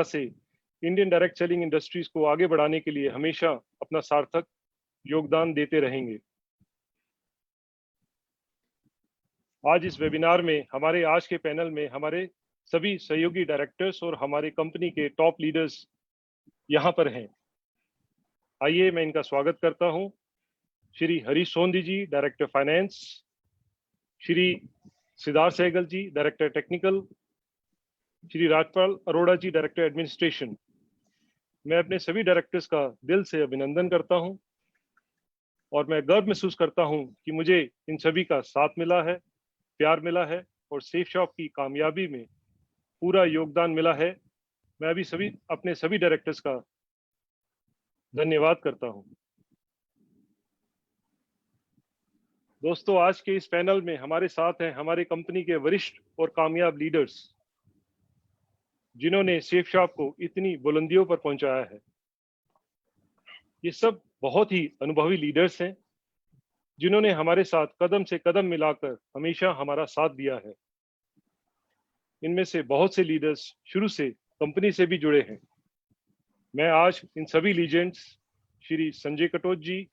से Indian direct selling industries को आगे बढ़ाने के लिए हमेशा अपना सार्थक योगदान देते रहेंगे। आज इस वेबिनार में हमारे आज के पैनल में हमारे सभी सहयोगी डायरेक्टर्स और हमारे कंपनी के टॉप लीडर्स यहाँ पर हैं। आइए मैं इनका स्वागत करता हूँ। श्री हरीश सोंधी जी, डायरेक्टर फाइनेंस, श्री सिद्धार्थ सहगल जी, डायरेक्टर टेक्निकल, श्री राजपाल अरोड़ा जी, डायरेक्टर एडमिनिस्ट्रेशन। मैं अपने सभी डायरेक्टर्स का दिल से अभिनंदन करता हूं और मैं गर्व महसूस करता हूं कि मुझे इन सभी का साथ मिला है, प्यार मिला है और सेफ शॉप की कामयाबी में पूरा योगदान मिला है। मैं अभी अपने सभी डायरेक्टर्स का धन्यवाद करता हूं। दोस्तों, आज के इस पैनल में हमारे साथ हैं हमारे कंपनी के वरिष्ठ और कामयाब लीडर्स, जिन्होंने सेफ शॉप को इतनी बुलंदियों पर पहुंचाया है। ये सब बहुत ही अनुभवी लीडर्स हैं, जिन्होंने हमारे साथ कदम से कदम मिलाकर हमेशा हमारा साथ दिया है। इनमें से बहुत से लीडर्स शुरू से कंपनी से भी जुड़े हैं। मैं आज इन सभी लीजेंड्स श्री संजय कटोच जी,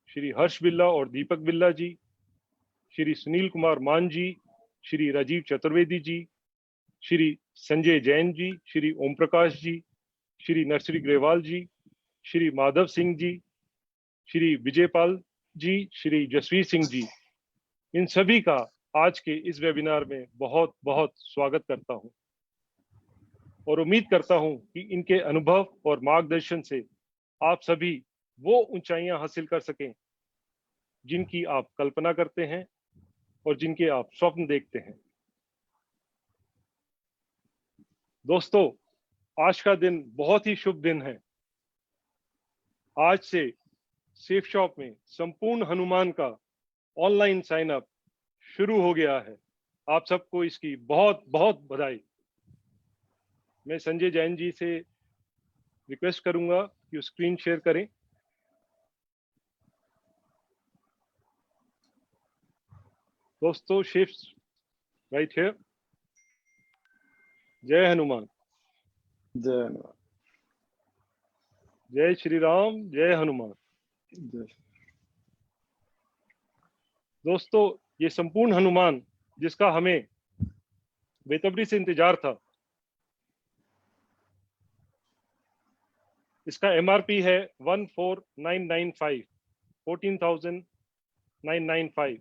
श्री हर्ष बिल्ला और दीपक बिल्ला जी, श्री सुनील कुमार मान जी, श्री राजीव चतुर्वेदी जी, श्री संजय जैन जी, श्री ओम प्रकाश जी, श्री नरसरी ग्रेवाल जी, श्री माधव सिंह जी, श्री विजयपाल जी, श्री जसवीर सिंह जी, इन सभी का आज के इस वेबिनार में बहुत बहुत स्वागत करता हूं और उम्मीद करता हूं कि इनके अनुभव और मार्गदर्शन से आप सभी वो ऊंचाइयां हासिल कर सकें जिनकी आप कल्पना करते हैं और जिनके आप स्वप्न देखते हैं। दोस्तों, आज का दिन बहुत ही शुभ दिन है। आज से सेफ शॉप में संपूर्ण हनुमान का ऑनलाइन साइन अप शुरू हो गया है। आप सबको इसकी बहुत बहुत बधाई। मैं संजय जैन जी से रिक्वेस्ट करूंगा कि स्क्रीन शेयर करें। दोस्तों, शिफ्ट राइट हियर। जय हनुमान। जय हनुमान। जय श्री राम, जय हनुमान। दोस्तों, ये संपूर्ण हनुमान जिसका हमें बेसब्री से इंतजार था, इसका एमआरपी है 14,995, 14,995।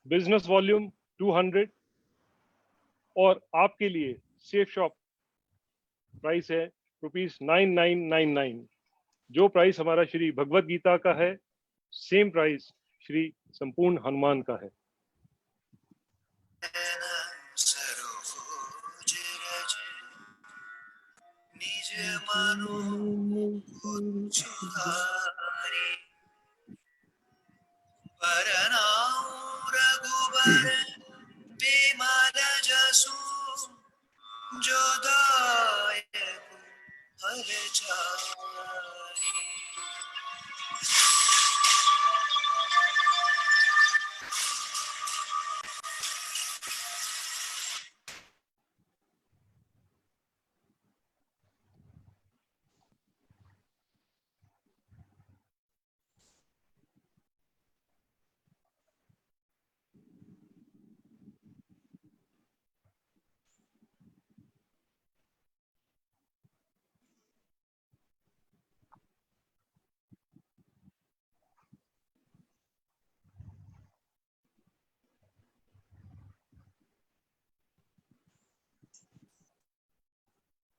बिजनेस वॉल्यूम 200 और आपके लिए सेफ शॉप प्राइस है ₹9999। जो प्राइस हमारा श्री भगवत गीता का है, सेम प्राइस श्री संपूर्ण हनुमान का है।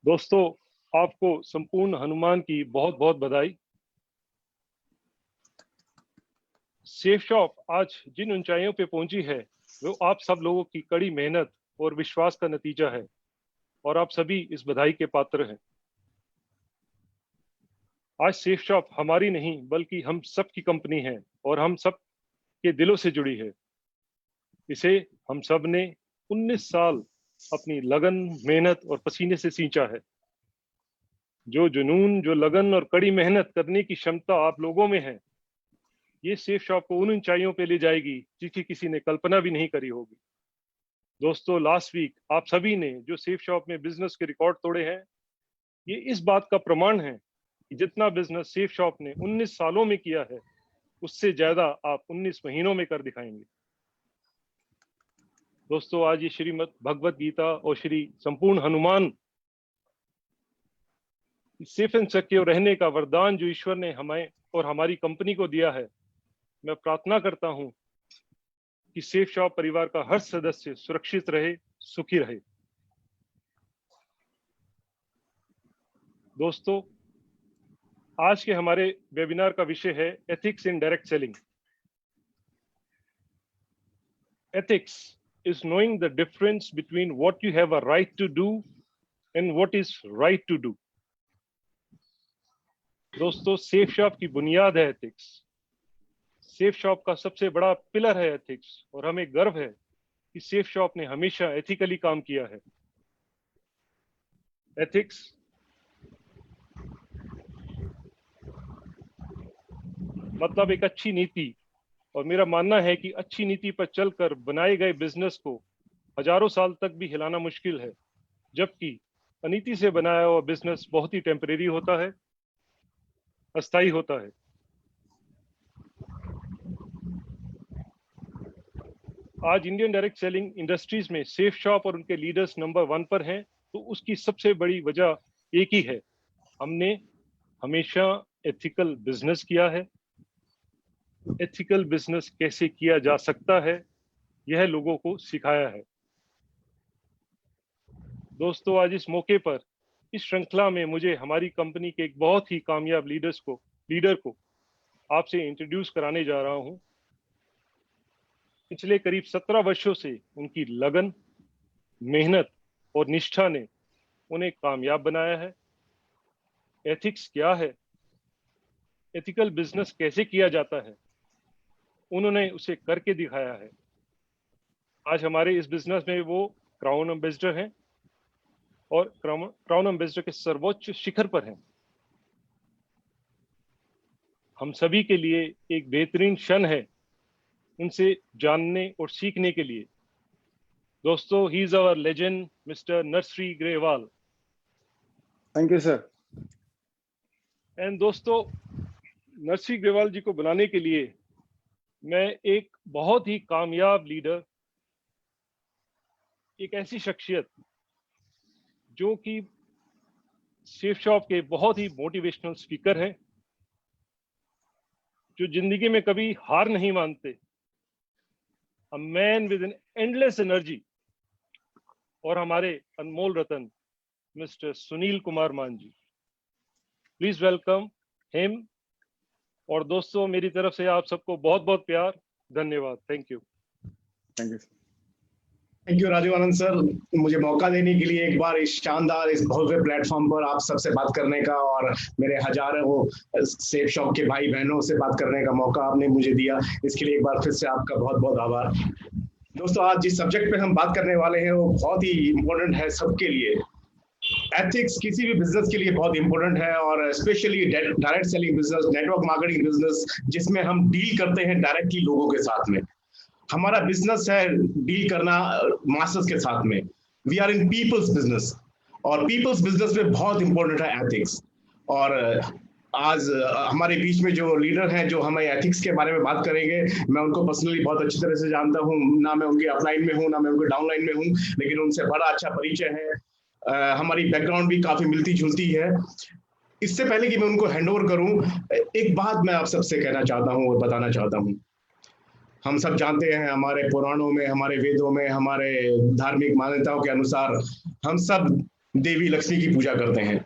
दोस्तों, आपको संपूर्ण हनुमान की बहुत बहुत बधाई। सेफ शॉप आज जिन ऊंचाइयों पे पहुंची है, वो आप सब लोगों की कड़ी मेहनत और विश्वास का नतीजा है और आप सभी इस बधाई के पात्र हैं। आज सेफ शॉप हमारी नहीं बल्कि हम सब की कंपनी है और हम सब के दिलों से जुड़ी है। इसे हम सब ने 19 साल अपनी लगन, मेहनत और पसीने से सींचा है। जो जुनून, जो लगन और कड़ी मेहनत करने की क्षमता आप लोगों में है, ये सेफ शॉप को उन ऊंचाइयों पे ले जाएगी जिसकी किसी ने कल्पना भी नहीं करी होगी। दोस्तों, लास्ट वीक आप सभी ने जो सेफ शॉप में बिजनेस के रिकॉर्ड तोड़े हैं, ये इस बात का प्रमाण है कि जितना बिजनेस सेफ शॉप ने 19 सालों में किया है, उससे ज्यादा आप 19 महीनों में कर दिखाएंगे। दोस्तों, आज ये श्रीमद् भगवत गीता और श्री संपूर्ण हनुमान सेफ एंड सिक्योर रहने का वरदान जो ईश्वर ने हमें और हमारी कंपनी को दिया है, मैं प्रार्थना करता हूं कि सेफ शॉप परिवार का हर सदस्य सुरक्षित रहे, सुखी रहे। दोस्तों, आज के हमारे वेबिनार का विषय है ethics in direct selling. Ethics is knowing the difference between what you have a right to do and what is right to do. दोस्तों, सेफ शॉप की बुनियाद है एथिक्स। सेफ शॉप का सबसे बड़ा पिलर है एथिक्स, और हमें गर्व है कि सेफ शॉप ने हमेशा एथिकली काम किया है। एथिक्स मतलब एक अच्छी नीति, और मेरा मानना है कि अच्छी नीति पर चलकर बनाए गए बिजनेस को हजारों साल तक भी हिलाना मुश्किल है, जबकि अनीति से बनाया हुआ बिजनेस बहुत ही टेम्परेरी होता है, अस्थायी होता है। आज इंडियन डायरेक्ट सेलिंग इंडस्ट्रीज में सेफ शॉप और उनके लीडर्स नंबर 1 पर हैं, तो उसकी सबसे बड़ी वजह एक ही है, हमने हमेशा एथिकल बिजनेस किया है। एथिकल बिजनेस कैसे किया जा सकता है, यह लोगों को सिखाया है। दोस्तों, आज इस मौके पर इस श्रृंखला में मुझे हमारी कंपनी के एक बहुत ही कामयाब लीडर को आपसे इंट्रोड्यूस कराने जा रहा हूं। पिछले करीब 17 वर्षों से उनकी लगन, मेहनत और निष्ठा ने उन्हें कामयाब बनाया है। एथिक्स क्या है, एथिकल बिजनेस कैसे किया जाता है, उन्होंने उसे करके दिखाया है। आज हमारे इस बिजनेस में वो क्राउन एम्बेसडर हैं और क्राउन एम्बेसडर के सर्वोच्च शिखर पर हैं। हम सभी के लिए एक बेहतरीन क्षण है उनसे जानने और सीखने के लिए। दोस्तों, he is our legend mister Narshri Grewal. Thank you, sir. And दोस्तों, नरश्री ग्रेवाल जी को बुलाने के लिए मैं एक बहुत ही कामयाब लीडर, एक ऐसी शख्सियत जो कि सेफ शॉप के बहुत ही मोटिवेशनल स्पीकर हैं, जो जिंदगी में कभी हार नहीं मानते, a man with an endless energy, और हमारे अनमोल रतन मिस्टर सुनील कुमार मान जी। Please welcome him. और दोस्तों, मेरी तरफ से आप सबको बहुत बहुत प्यार, धन्यवाद। Thank you. Thank you. Thank you Rajiv Anand sir, मुझे मौका देने के लिए एक बार इस शानदार, इस भव्य प्लेटफॉर्म पर आप सबसे बात करने का, और मेरे हजारों सेफ शॉप के भाई बहनों से बात करने का मौका आपने मुझे दिया, इसके लिए एक बार फिर से आपका बहुत बहुत आभार। दोस्तों, आज जिस सब्जेक्ट पे हम बात करने वाले हैं वो बहुत ही इम्पोर्टेंट है सबके लिए। एथिक्स किसी भी बिजनेस के लिए बहुत इंपॉर्टेंट है, और specially direct selling business, network marketing business, जिसमें हम डील करते हैं डायरेक्टली लोगों के साथ में। हमारा बिजनेस है डील करना मासेस के साथ में। We are in people's business, और पीपल्स बिजनेस में बहुत इंपॉर्टेंट है एथिक्स। और आज हमारे बीच में जो लीडर हैं जो हमें एथिक्स के बारे में बात करेंगे, मैं उनको पर्सनली बहुत अच्छी तरह से जानता हूँ, ना मैं उनकी अपलाइन में हूँ ना मैं उनके डाउनलाइन में हूँ, लेकिन उनसे बड़ा अच्छा परिचय है। हमारी बैकग्राउंड भी काफी मिलती जुलती है। इससे पहले कि मैं उनको हैंडओवर करूं, एक बात मैं आप सबसे कहना चाहता हूं और बताना चाहता हूं। हम सब जानते हैं, हमारे पुराणों में, हमारे वेदों में, हमारे धार्मिक मान्यताओं के अनुसार हम सब देवी लक्ष्मी की पूजा करते हैं।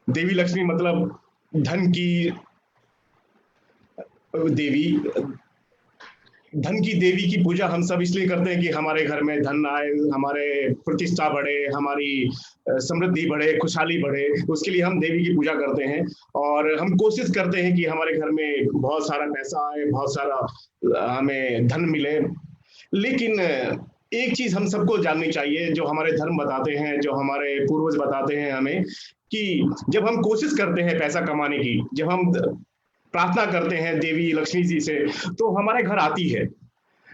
देवी लक्ष्मी मतलब धन की देवी की पूजा हम सब इसलिए करते हैं कि हमारे घर में धन आए, हमारे प्रतिष्ठा बढ़े, हमारी समृद्धि बढ़े, खुशहाली बढ़े, उसके लिए हम देवी की पूजा करते हैं। और हम कोशिश करते हैं कि हमारे घर में बहुत सारा पैसा आए, बहुत सारा हमें धन मिले। लेकिन एक चीज हम सबको जाननी चाहिए, जो हमारे धर्म बताते हैं, जो हमारे पूर्वज बताते हैं हमें, कि जब हम कोशिश करते हैं पैसा कमाने की, जब हम प्रार्थना करते हैं देवी लक्ष्मी जी से, तो हमारे घर आती है।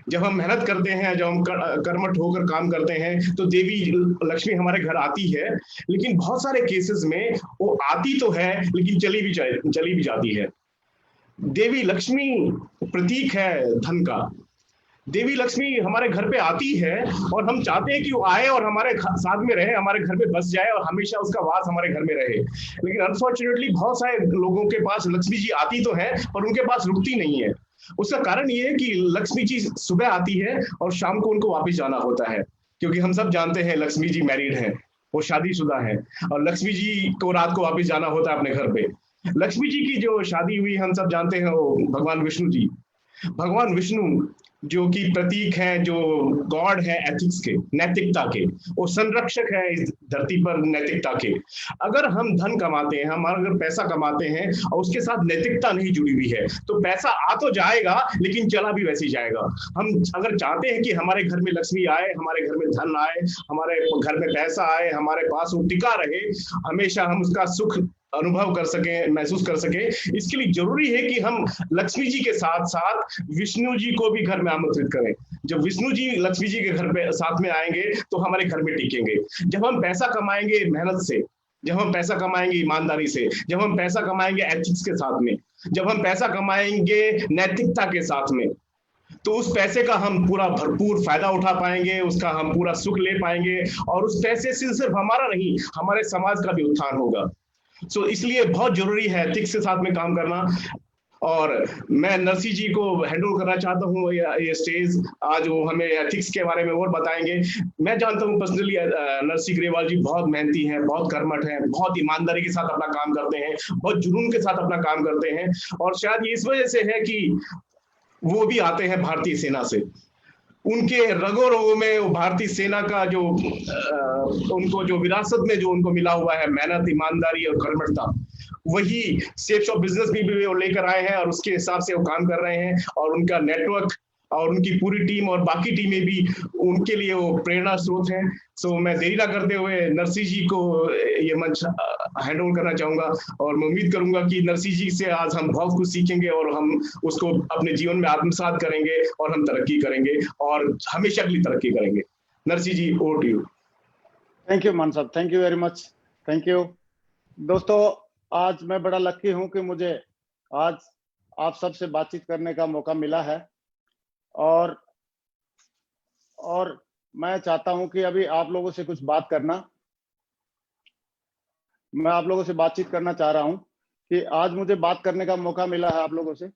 जब हम मेहनत करते हैं, जब हम कर्मठ होकर काम करते हैं, तो देवी लक्ष्मी हमारे घर आती है। लेकिन बहुत सारे केसेस में वो आती तो है लेकिन चली भी जाती है। देवी लक्ष्मी प्रतीक है धन का। देवी लक्ष्मी हमारे घर पे आती है और हम चाहते हैं कि वो आए और हमारे साथ में रहे, हमारे घर में बस जाए और हमेशा उसका वास हमारे घर में रहे। लेकिन अनफॉर्चुनेटली बहुत सारे लोगों के पास लक्ष्मी जी आती तो है पर उनके पास रुकती नहीं है। उसका कारण ये है कि लक्ष्मी जी सुबह आती है और शाम को उनको वापस जाना होता है, क्योंकि हम सब जानते हैं लक्ष्मी जी मैरिड है, वो शादीशुदा है, और लक्ष्मी जी को रात को वापस जाना होता है अपने घर पे। लक्ष्मी जी की जो शादी हुई हम सब जानते हैं, वो भगवान विष्णु जी, भगवान विष्णु जो कि प्रतीक है, जो गॉड है एथिक्स के, नैतिकता के, वो संरक्षक है इस धरती पर नैतिकता के। अगर हम धन कमाते हैं, हम अगर पैसा कमाते हैं और उसके साथ नैतिकता नहीं जुड़ी हुई है, तो पैसा आ तो जाएगा लेकिन चला भी वैसे ही जाएगा। हम अगर चाहते हैं कि हमारे घर में लक्ष्मी आए, हमारे घर में धन आए, हमारे घर में पैसा आए, हमारे पास वो टिका रहे, हमेशा हम उसका सुख अनुभव कर सके, महसूस कर सके, इसके लिए जरूरी है कि हम लक्ष्मी जी के साथ साथ विष्णु जी को भी घर में आमंत्रित करें। जब विष्णु जी लक्ष्मी जी के घर पे साथ में आएंगे तो हमारे घर में टिकेंगे। जब हम पैसा कमाएंगे मेहनत से, जब हम पैसा कमाएंगे ईमानदारी से, जब हम पैसा कमाएंगे एथिक्स के साथ में, जब हम पैसा कमाएंगे नैतिकता के साथ में, तो उस पैसे का हम पूरा भरपूर फायदा उठा पाएंगे, उसका हम पूरा सुख ले पाएंगे, और उस पैसे से सिर्फ हमारा नहीं, हमारे समाज का भी उत्थान होगा। इसलिए बहुत जरूरी है एथिक्स के साथ में काम करना। और मैं नरसी जी को हैंडल करना चाहता हूँ ये स्टेज। आज वो हमें एथिक्स के बारे में और बताएंगे। मैं जानता हूँ पर्सनली नरसी ग्रेवाल जी बहुत मेहनती हैं, बहुत कर्मठ हैं, बहुत ईमानदारी के साथ अपना काम करते हैं, बहुत जुनून के साथ अपना काम करते हैं, और शायद ये इस वजह से है कि वो भी आते हैं भारतीय सेना से। उनके रगों रगों में वो भारतीय सेना का जो उनको जो विरासत में जो उनको मिला हुआ है मेहनत, ईमानदारी और कर्मठता, वही सेफ शॉप बिजनेस भी वो लेकर आए हैं और उसके हिसाब से वो काम कर रहे हैं। और उनका नेटवर्क और उनकी पूरी टीम और बाकी टीमें भी उनके लिए वो प्रेरणा स्रोत हैं। मैं देरी ना करते हुए नरसी जी को ये मंच हैंड ओवर करना चाहूंगा, और मैं उम्मीद करूंगा कि नरसी जी से आज हम बहुत कुछ सीखेंगे और हम उसको अपने जीवन में आत्मसात करेंगे और हम तरक्की करेंगे और हमेशा के लिए तरक्की करेंगे। Narsi ji, over to you. Thank you Maan Sahab, thank you very much, thank you. दोस्तों, आज मैं बड़ा लकी हूं कि मुझे आज आप सबसे बातचीत करने का मौका मिला है, और मैं चाहता हूं कि अभी आप लोगों से कुछ बात करना, मैं आप लोगों से बातचीत करना चाह रहा हूं कि आज मुझे बात करने का मौका मिला है आप लोगों से।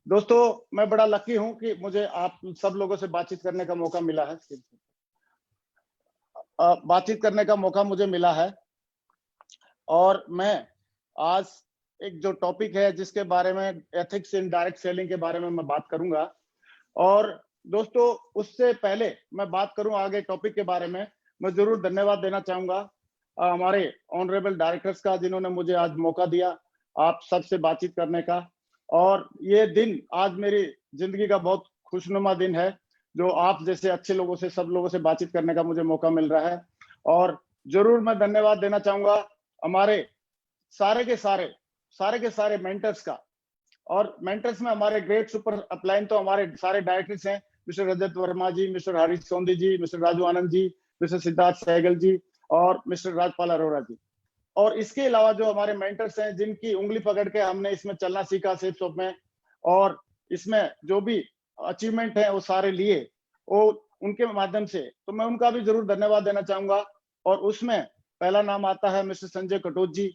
दोस्तों, मैं बड़ा लकी हूं कि मुझे आप सब लोगों से बातचीत करने का मौका मिला है, बातचीत करने का मौका मुझे मिला है। और मैं आज एक जो टॉपिक है जिसके बारे में एथिक्स इन डायरेक्ट सेलिंग के बारे में मैं बात करूंगा। और दोस्तों, उससे पहले मैं बात करूं आगे टॉपिक के बारे में, मैं जरूर धन्यवाद देना चाहूंगा हमारे ऑनरेबल डायरेक्टर्स का, जिन्होंने मुझे आज मौका दिया आप सबसे बातचीत करने का। और ये दिन आज मेरी जिंदगी का बहुत खुशनुमा दिन है, जो आप जैसे अच्छे लोगों से, सब लोगों से बातचीत करने का मुझे मौका मिल रहा है। और जरूर मैं धन्यवाद देना चाहूंगा हमारे सारे के सारे मेंटर्स का। और मेंटर्स में हमारे ग्रेट सुपर अपलाइन तो हमारे सारे डायरेक्टर्स हैं, मिस्टर रजत वर्मा जी, मिस्टर हरीश सोंदी जी, मिस्टर राजू आनंद जी, मिस्टर सिद्धार्थ सहगल जी और मिस्टर राजपाल अरोड़ा जी। और इसके अलावा जो हमारे मेंटर्स हैं, जिनकी उंगली पकड़ के हमने इसमें चलना सीखा सेफ शॉप में, और इसमें जो भी अचीवमेंट है वो सारे लिए वो उनके माध्यम से, तो मैं उनका भी जरूर धन्यवाद देना चाहूंगा। और उसमें पहला नाम आता है मिस्टर संजय कटोच जी,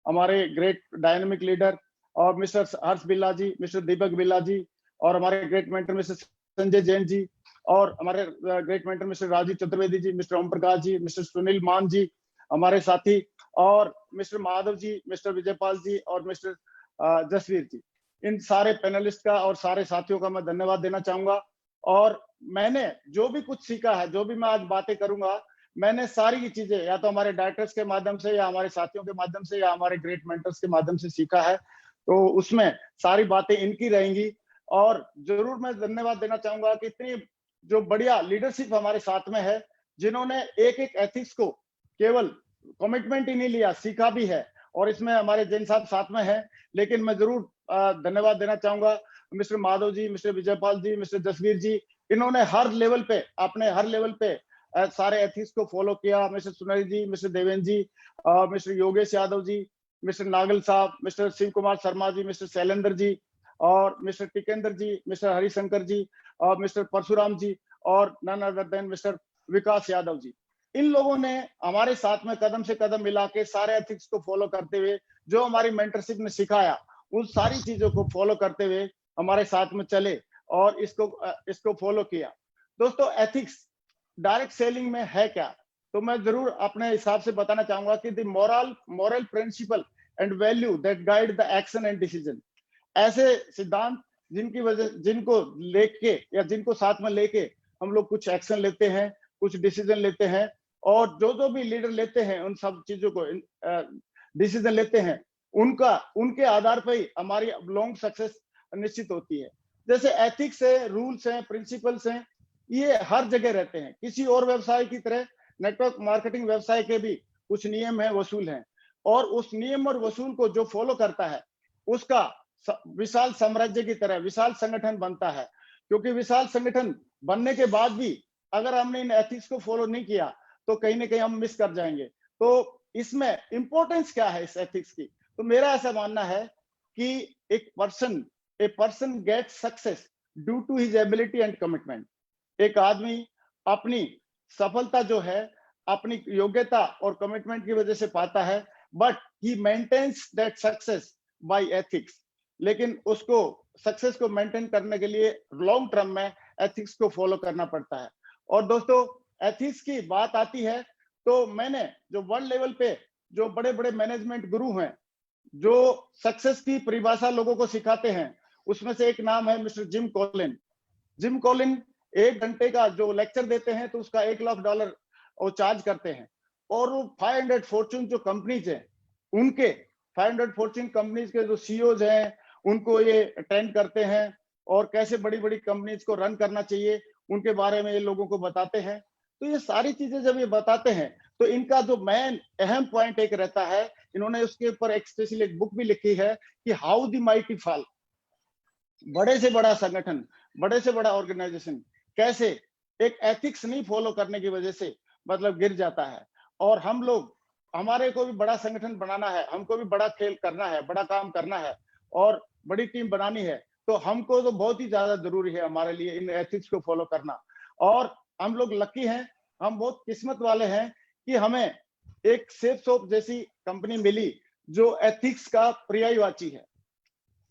हमारे ग्रेट डायनेमिक लीडर, और मिस्टर हर्ष बिल्ला जी, मिस्टर दीपक बिल्ला जी, और हमारे great mentor mister Sanjay Jain ji, और हमारे great mentor mister Rajeev Chaturvedi ji, mister Om Prakash ji, mister Sunil Maan ji हमारे साथी, और मिस्टर माधव जी, मिस्टर विजयपाल जी और मिस्टर जसवीर जी। इन सारे पैनलिस्ट का और सारे साथियों का मैं धन्यवाद देना चाहूंगा। और मैंने जो भी कुछ सीखा है, जो भी मैं आज बातें करूंगा, मैंने सारी की चीजें या तो हमारे डायरेक्टर्स के माध्यम से, या हमारे साथियों के माध्यम से, या हमारे ग्रेट मेंटर्स के माध्यम से सीखा है, तो उसमें सारी बातें इनकी रहेंगी। और जरूर मैं धन्यवाद देना चाहूंगा कि इतनी जो बढ़िया लीडरशिप हमारे साथ में है, जिन्होंने एक एक एथिक्स को केवल कमिटमेंट ही नहीं लिया, सीखा भी है। और इसमें हमारे जैन साहब साथ में है, लेकिन मैं जरूर धन्यवाद देना चाहूंगा मिस्टर माधव जी, मिस्टर विजयपाल जी, मिस्टर जसवीर जी, इन्होंने हर लेवल पे अपने हर लेवल पे सारे एथिक्स को फॉलो किया। मिस्टर सुनील जी, मिस्टर देवेंद्र जी, मिस्टर योगेश यादव जी, मिस्टर नागल साहब, मिस्टर शिव कुमार शर्मा जी, मिस्टर शैलेंद्र जी और मिस्टर टिकेंद्र जी, मिस्टर हरिशंकर जी और मिस्टर परशुराम जी और नन अदर देन मिस्टर विकास यादव जी। इन लोगों ने हमारे साथ में कदम से कदम मिला के सारे एथिक्स को फॉलो करते हुए जो हमारी मेंटरशिप ने सिखाया उन सारी चीजों को फॉलो करते हुए हमारे साथ में चले और इसको फॉलो किया। दोस्तों, एथिक्स डायरेक्ट सेलिंग में है क्या? तो मैं जरूर अपने हिसाब से बताना चाहूंगा कि the moral principle and value that guide the action and decision, ऐसे सिद्धांत जिनको लेके या जिनको साथ में लेके हम लोग कुछ एक्शन लेते हैं, कुछ डिसीजन लेते हैं और जो भी लीडर लेते हैं उन सब चीजों को डिसीजन लेते हैं, उनके आधार पर ही हमारी लॉन्ग सक्सेस निश्चित होती है। जैसे एथिक्स है, रूल्स हैं, प्रिंसिपल्स हैं, ये हर जगह रहते हैं। किसी और व्यवसाय की तरह नेटवर्क मार्केटिंग व्यवसाय के भी कुछ नियम है, वसूल हैं, और उस नियम और वसूल को जो फॉलो करता है उसका विशाल साम्राज्य की तरह विशाल संगठन बनता है। क्योंकि विशाल संगठन बनने के बाद भी अगर हमने इन एथिक्स को फॉलो नहीं किया तो कहीं ना कहीं हम मिस कर जाएंगे। तो इसमें इंपॉर्टेंस क्या है इस एथिक्स की? तो मेरा ऐसा मानना है कि a person get success due to his ability and commitment. एक आदमी अपनी सफलता जो है अपनी योग्यता और कमिटमेंट की वजह से पाता है, but he maintains that success by ethics. लेकिन उसको सक्सेस को मेंटेन करने के लिए लॉन्ग टर्म में एथिक्स को फॉलो करना पड़ता है। और दोस्तों, एथिक्स की बात आती है तो मैंने जो वर्ल्ड लेवल पे जो बड़े बड़े मैनेजमेंट गुरु हैं जो सक्सेस की परिभाषा लोगों को सिखाते हैं, उसमें से एक नाम है mister gym Colin. Gym Colin 1 घंटे का जो लेक्चर देते हैं तो उसका $1 लाख वो चार्ज करते हैं। और वो 500 फॉर्चून जो कंपनीज हैं उनके 500 फॉर्चून कंपनीज के जो सीईओज हैं उनको ये अटेंड करते हैं और कैसे बड़ी बड़ी कंपनीज को रन करना चाहिए उनके बारे में ये लोगों को बताते हैं। तो ये सारी चीजें जब ये बताते हैं तो इनका जो मेन अहम पॉइंट एक रहता है, इन्होंने उसके ऊपर एक स्पेशल एक बुक भी लिखी है कि हाउ द माइटी फॉल। बड़े से बड़ा संगठन, बड़े से बड़ा ऑर्गेनाइजेशन कैसे एक एथिक्स नहीं फॉलो करने की वजह से मतलब गिर जाता है। और हम लोग, हमारे को भी बड़ा संगठन बनाना है, हमको भी बड़ा खेल करना है, बड़ा काम करना है और बड़ी टीम बनानी है, तो हमको तो बहुत ही ज्यादा जरूरी है हमारे लिए इन एथिक्स को फॉलो करना। और हम लोग लकी हैं, हम बहुत किस्मत वाले हैं कि हमें एक सेफ शॉप जैसी कंपनी मिली जो एथिक्स का पर्यायवाची है।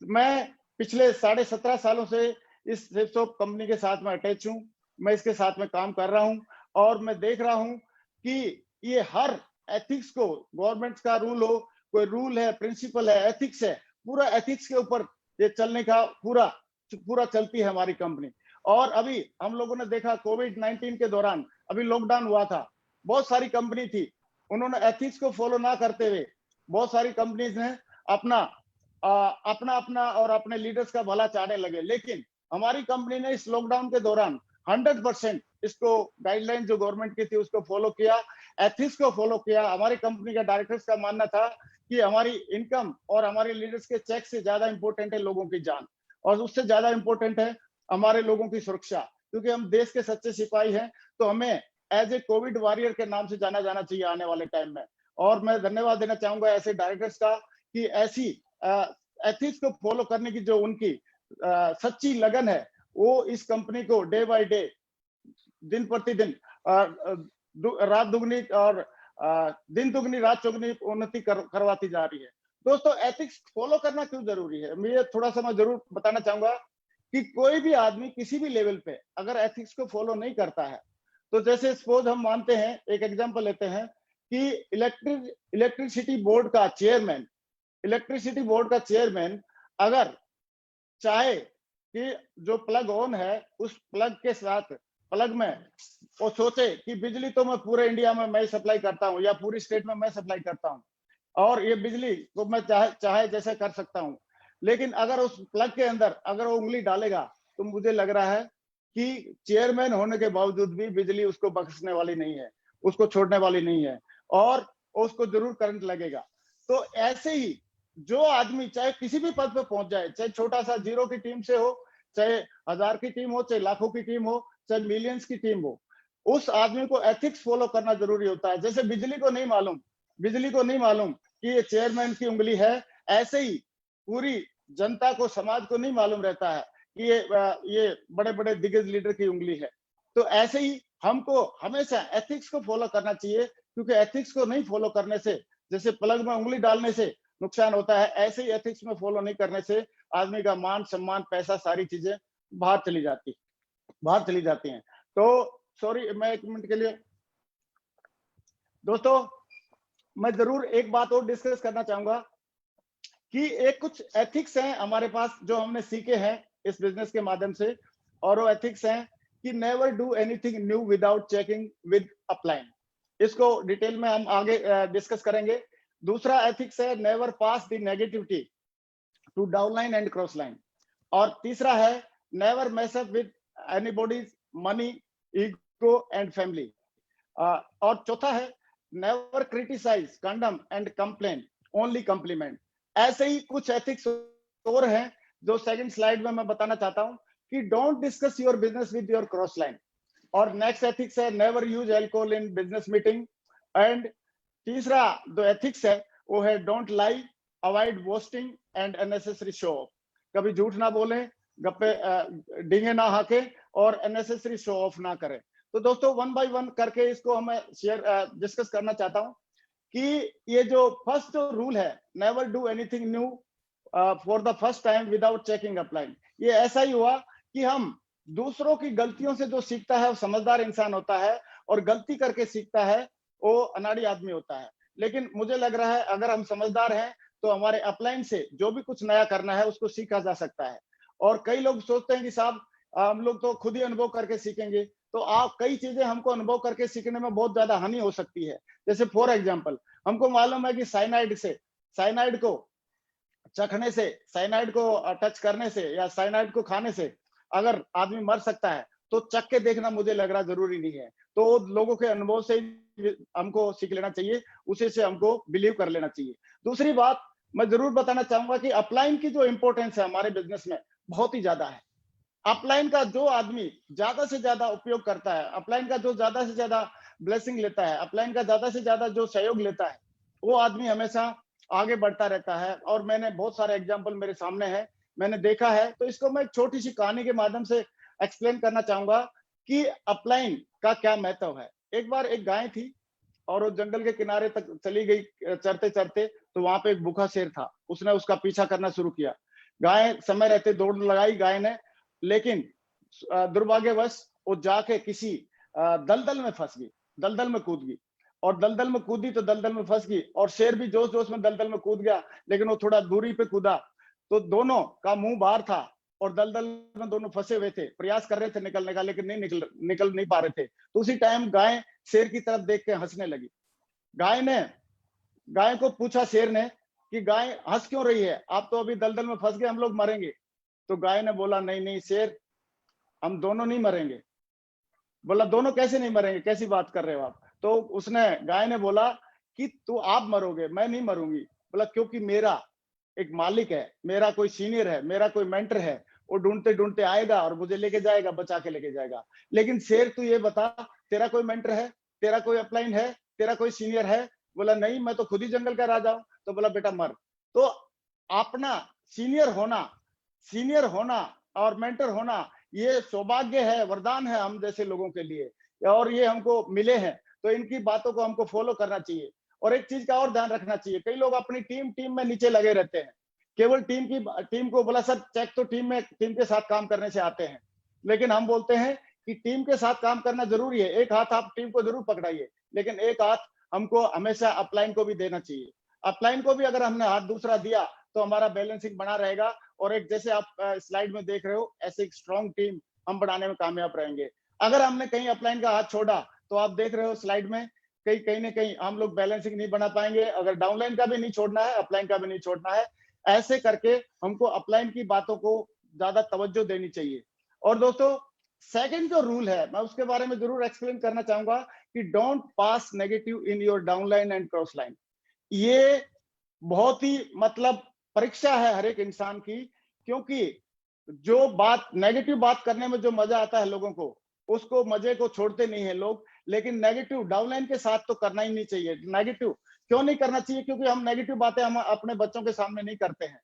मैं पिछले 17.5 सालों से इस सेफ शॉप कंपनी के साथ में अटैच हूं, मैं इसके साथ में काम कर रहा हूं और मैं देख रहा हूं कि ये हर एथिक्स को, गवर्नमेंट का रूल हो, कोई रूल है, प्रिंसिपल है, एथिक्स है, पूरा एथिक्स के ऊपर ये चलने का पूरा चलती है हमारी कंपनी। और अभी हम लोगों ने देखा कोविड-19 के दौरान अभी लॉकडाउन हुआ था, बहुत सारी कंपनी थी, उन्होंने एथिक्स को फॉलो ना करते हुए बहुत सारी कंपनीज ने अपना और अपने लीडर्स का भला चाहने लगे। लेकिन हमारी कंपनी ने इस लॉकडाउन के दौरान 100% इसको गाइडलाइन जो गवर्नमेंट की थी उसको फॉलो किया, एथिक्स को फॉलो किया। हमारी कंपनी का डायरेक्टर्स का मानना था कि हमारी इनकम और हमारे लीडर्स के चेक से ज्यादा इंपॉर्टेंट है लोगों की जान, और उससे ज्यादा इंपॉर्टेंट है हमारे लोगों की सुरक्षा। क्योंकि हम देश के सच्चे सिपाही हैं तो हमें एज ए कोविड वॉरियर के नाम से जाना जाना चाहिए आने वाले टाइम में। और मैं धन्यवाद देना चाहूंगा ऐसे डायरेक्टर्स का कि ऐसी एथिक्स को फॉलो करने की जो उनकी सच्ची लगन है वो इस कंपनी को डे बाय डे, दिन प्रतिदिन रात दुगनी और दिन दुगनी रात चौगुनी उन्नति करवाती जा रही है। दोस्तों, एथिक्स फॉलो करना क्यों जरूरी है, मैं थोड़ा सा मैं जरूर बताना चाहूंगा कि कोई भी आदमी किसी भी लेवल पे अगर एथिक्स को फॉलो नहीं करता है तो जैसे सपोज हम मानते हैं, एक एग्जांपल लेते हैं कि इलेक्ट्रिसिटी बोर्ड का चेयरमैन अगर चाहे कि जो प्लग ऑन है उस प्लग के साथ प्लग में वो सोचे कि बिजली तो मैं पूरे इंडिया में मैं सप्लाई करता हूं या पूरी स्टेट में मैं सप्लाई करता हूं और ये बिजली को मैं चाहे जैसे कर सकता हूं, लेकिन अगर उस प्लग के अंदर अगर वो उंगली डालेगा तो मुझे लग रहा है कि चेयरमैन होने के बावजूद भी बिजली उसको बख्शने वाली नहीं है, उसको छोड़ने वाली नहीं है और उसको जरूर करंट लगेगा। तो ऐसे ही जो आदमी चाहे किसी भी पद पे पहुंच जाए, चाहे छोटा सा 0 की टीम से हो, चाहे 1000 की टीम हो, चाहे लाखों की टीम हो, चाहे मिलियंस की टीम हो, उस आदमी को एथिक्स फॉलो करना जरूरी होता है। जैसे बिजली को नहीं मालूम कि ये चेयरमैन की उंगली है, ऐसे ही पूरी जनता को, समाज को नहीं मालूम रहता है कि ये बड़े बड़े दिग्गज लीडर की उंगली है। तो ऐसे ही हमको हमेशा एथिक्स को फॉलो करना चाहिए, क्योंकि एथिक्स को नहीं फॉलो करने से, जैसे प्लग में उंगली डालने से नुकसान होता है, ऐसे ही एथिक्स में फॉलो नहीं करने से आदमी का मान सम्मान, पैसा, सारी चीजें बाहर चली जाती हैं। तो सॉरी, मैं 1 मिनट के लिए दोस्तों, मैं जरूर एक बात और डिस्कस करना चाहूंगा कि एक कुछ एथिक्स हैं हमारे पास जो हमने सीखे हैं इस बिजनेस के माध्यम से, और वो एथिक्स हैं कि never do anything new without checking with upline. इसको डिटेल में हम आगे डिस्कस करेंगे। दूसरा एथिक्स है never pass the negativity to downline and cross line. और तीसरा है never mess up with anybody's money, ego and family. और चौथा है never criticise, condemn and complain, only compliment. ऐसे ही कुछ एथिक्स और हैं जो सेकंड स्लाइड में मैं बताना चाहता हूं कि don't discuss your business with your cross line. और नेक्स्ट एथिक्स है never use alcohol in business meeting. And तीसरा जो एथिक्स है वो है don't lie, avoid boasting and unnecessary show off. कभी झूठ ना बोले, गप्पे डींगे ना हाके और अननेसेसरी शो ऑफ ना करें। तो दोस्तों 1 बाय 1 करके इसको हम डिस्कस करना चाहता हूं कि ये जो फर्स्ट जो रूल है, never do anything new for the first time without checking upline, ये ऐसा ही हुआ कि हम दूसरों की गलतियों से जो सीखता है वो समझदार इंसान होता है, और गलती करके सीखता है वो अनाड़ी आदमी होता है। लेकिन मुझे लग रहा है अगर हम समझदार हैं तो हमारे अपलाइन से जो भी कुछ नया करना है उसको सीखा जा सकता है। और कई लोग सोचते हैं कि साहब हम लोग तो खुद ही अनुभव करके सीखेंगे, तो आप कई चीजें हमको अनुभव करके सीखने में बहुत ज्यादा हानि हो सकती है। जैसे फॉर एग्जाम्पल, हमको मालूम है कि साइनाइड को चखने से, साइनाइड को टच करने से या साइनाइड को खाने से अगर आदमी मर सकता है, तो चख के देखना मुझे लग रहा जरूरी नहीं है। तो लोगों के अनुभव से हमको सीख लेना चाहिए, उसी से हमको बिलीव कर लेना चाहिए। दूसरी बात मैं जरूर बताना चाहूंगा कि अपलाइन की जो इंपॉर्टेंस है हमारे बिजनेस में बहुत ही ज्यादा है। अपलाइन का जो आदमी ज्यादा से ज्यादा उपयोग करता है, अपलाइन का जो ज्यादा से ज्यादा ब्लेसिंग लेता है, अपलाइन का ज्यादा से ज्यादा जो सहयोग लेता है, वो आदमी हमेशा आगे बढ़ता रहता है। और मैंने बहुत सारे एग्जाम्पल मेरे सामने है, मैंने देखा है। तो इसको मैं एक छोटी सी कहानी के माध्यम से एक्सप्लेन करना चाहूंगा कि अपलाइन का क्या महत्व है। एक बार एक गाय थी और वो जंगल के किनारे तक चली गई चरते चरते, तो वहां पे एक भूखा शेर था। उसने उसका पीछा करना शुरू किया। गाय समय रहते दौड़ लगाई गाय ने, लेकिन दुर्भाग्यवश वो जाके किसी दलदल में फंस गई, दलदल में कूद गई। और दलदल में कूदी तो दलदल में फंस गई, और शेर भी जोश जोश में दलदल में कूद गया, लेकिन वो थोड़ा दूरी पे कूदा तो दोनों का मुंह बाहर था और दलदल में दोनों फंसे हुए थे, प्रयास कर रहे थे निकलने का, लेकिन नहीं निकल नहीं पा रहे थे। तो उसी टाइम गाय शेर की तरफ देख के हंसने लगी। गाय को पूछा शेर ने कि गाय हंस क्यों रही है, आप तो अभी दलदल में फंस गए, हम लोग मरेंगे। तो गाय ने बोला नहीं नहीं शेर, हम दोनों नहीं मरेंगे। बोला दोनों कैसे नहीं मरेंगे, कैसी बात कर रहे हो आप। तो गाय ने बोला कि तू आप मरोगे, मैं नहीं मरूंगी। बोला क्योंकि मेरा एक मालिक है, मेरा कोई सीनियर है, मेरा कोई मेंटर है, वो ढूंढते ढूंढते आएगा और मुझे लेके जाएगा, बचा के लेके जाएगा। लेकिन शेर तू ये बता, तेरा कोई मेंटर है, तेरा कोई अपलाइन है, तेरा कोई सीनियर है। बोला नहीं, मैं तो खुद ही जंगल का राजा हूं। तो बोला बेटा मर। तो अपना सीनियर होना और मेंटर होना ये सौभाग्य है, वरदान है हम जैसे लोगों के लिए, और ये हमको मिले हैं। तो इनकी बातों को हमको फॉलो करना चाहिए। और एक चीज का और ध्यान रखना चाहिए, कई लोग अपनी टीम में नीचे लगे रहते हैं, केवल टीम को बोला सर चेक तो टीम के साथ काम करने से आते हैं। लेकिन हम बोलते हैं कि टीम के साथ काम करना जरूरी है, एक हाथ आप टीम को जरूर पकड़ाइए, लेकिन एक हाथ हमको हमेशा अपलाइन को भी देना चाहिए। अपलाइन को भी अगर हमने हाथ दूसरा दिया तो हमारा बैलेंसिंग बना रहेगा, और एक जैसे आप स्लाइड में देख रहे हो ऐसे एक स्ट्रॉन्ग टीम हम बनाने में कामयाब रहेंगे। अगर हमने कहीं अपलाइन का हाथ छोड़ा तो आप देख रहे हो स्लाइड में कहीं ना कहीं हम लोग बैलेंसिंग नहीं बना पाएंगे। अगर डाउनलाइन का भी नहीं छोड़ना है, अपलाइन का भी नहीं छोड़ना है। ऐसे करके हमको अपलाइन की बातों को ज्यादा तवज्जो देनी चाहिए। और दोस्तों सेकंड जो रूल है मैं उसके बारे में जरूर एक्सप्लेन करना चाहूंगा कि don't pass negative in your downline and cross line. ये बहुत ही मतलब परीक्षा है हर एक इंसान की, क्योंकि जो बात नेगेटिव बात करने में जो मजा आता है लोगों को, उसको मजे को छोड़ते नहीं है लोग। लेकिन नेगेटिव डाउनलाइन के साथ तो करना ही नहीं चाहिए। नेगेटिव क्यों नहीं करना चाहिए? क्योंकि हम नेगेटिव बातें हम अपने बच्चों के सामने नहीं करते हैं।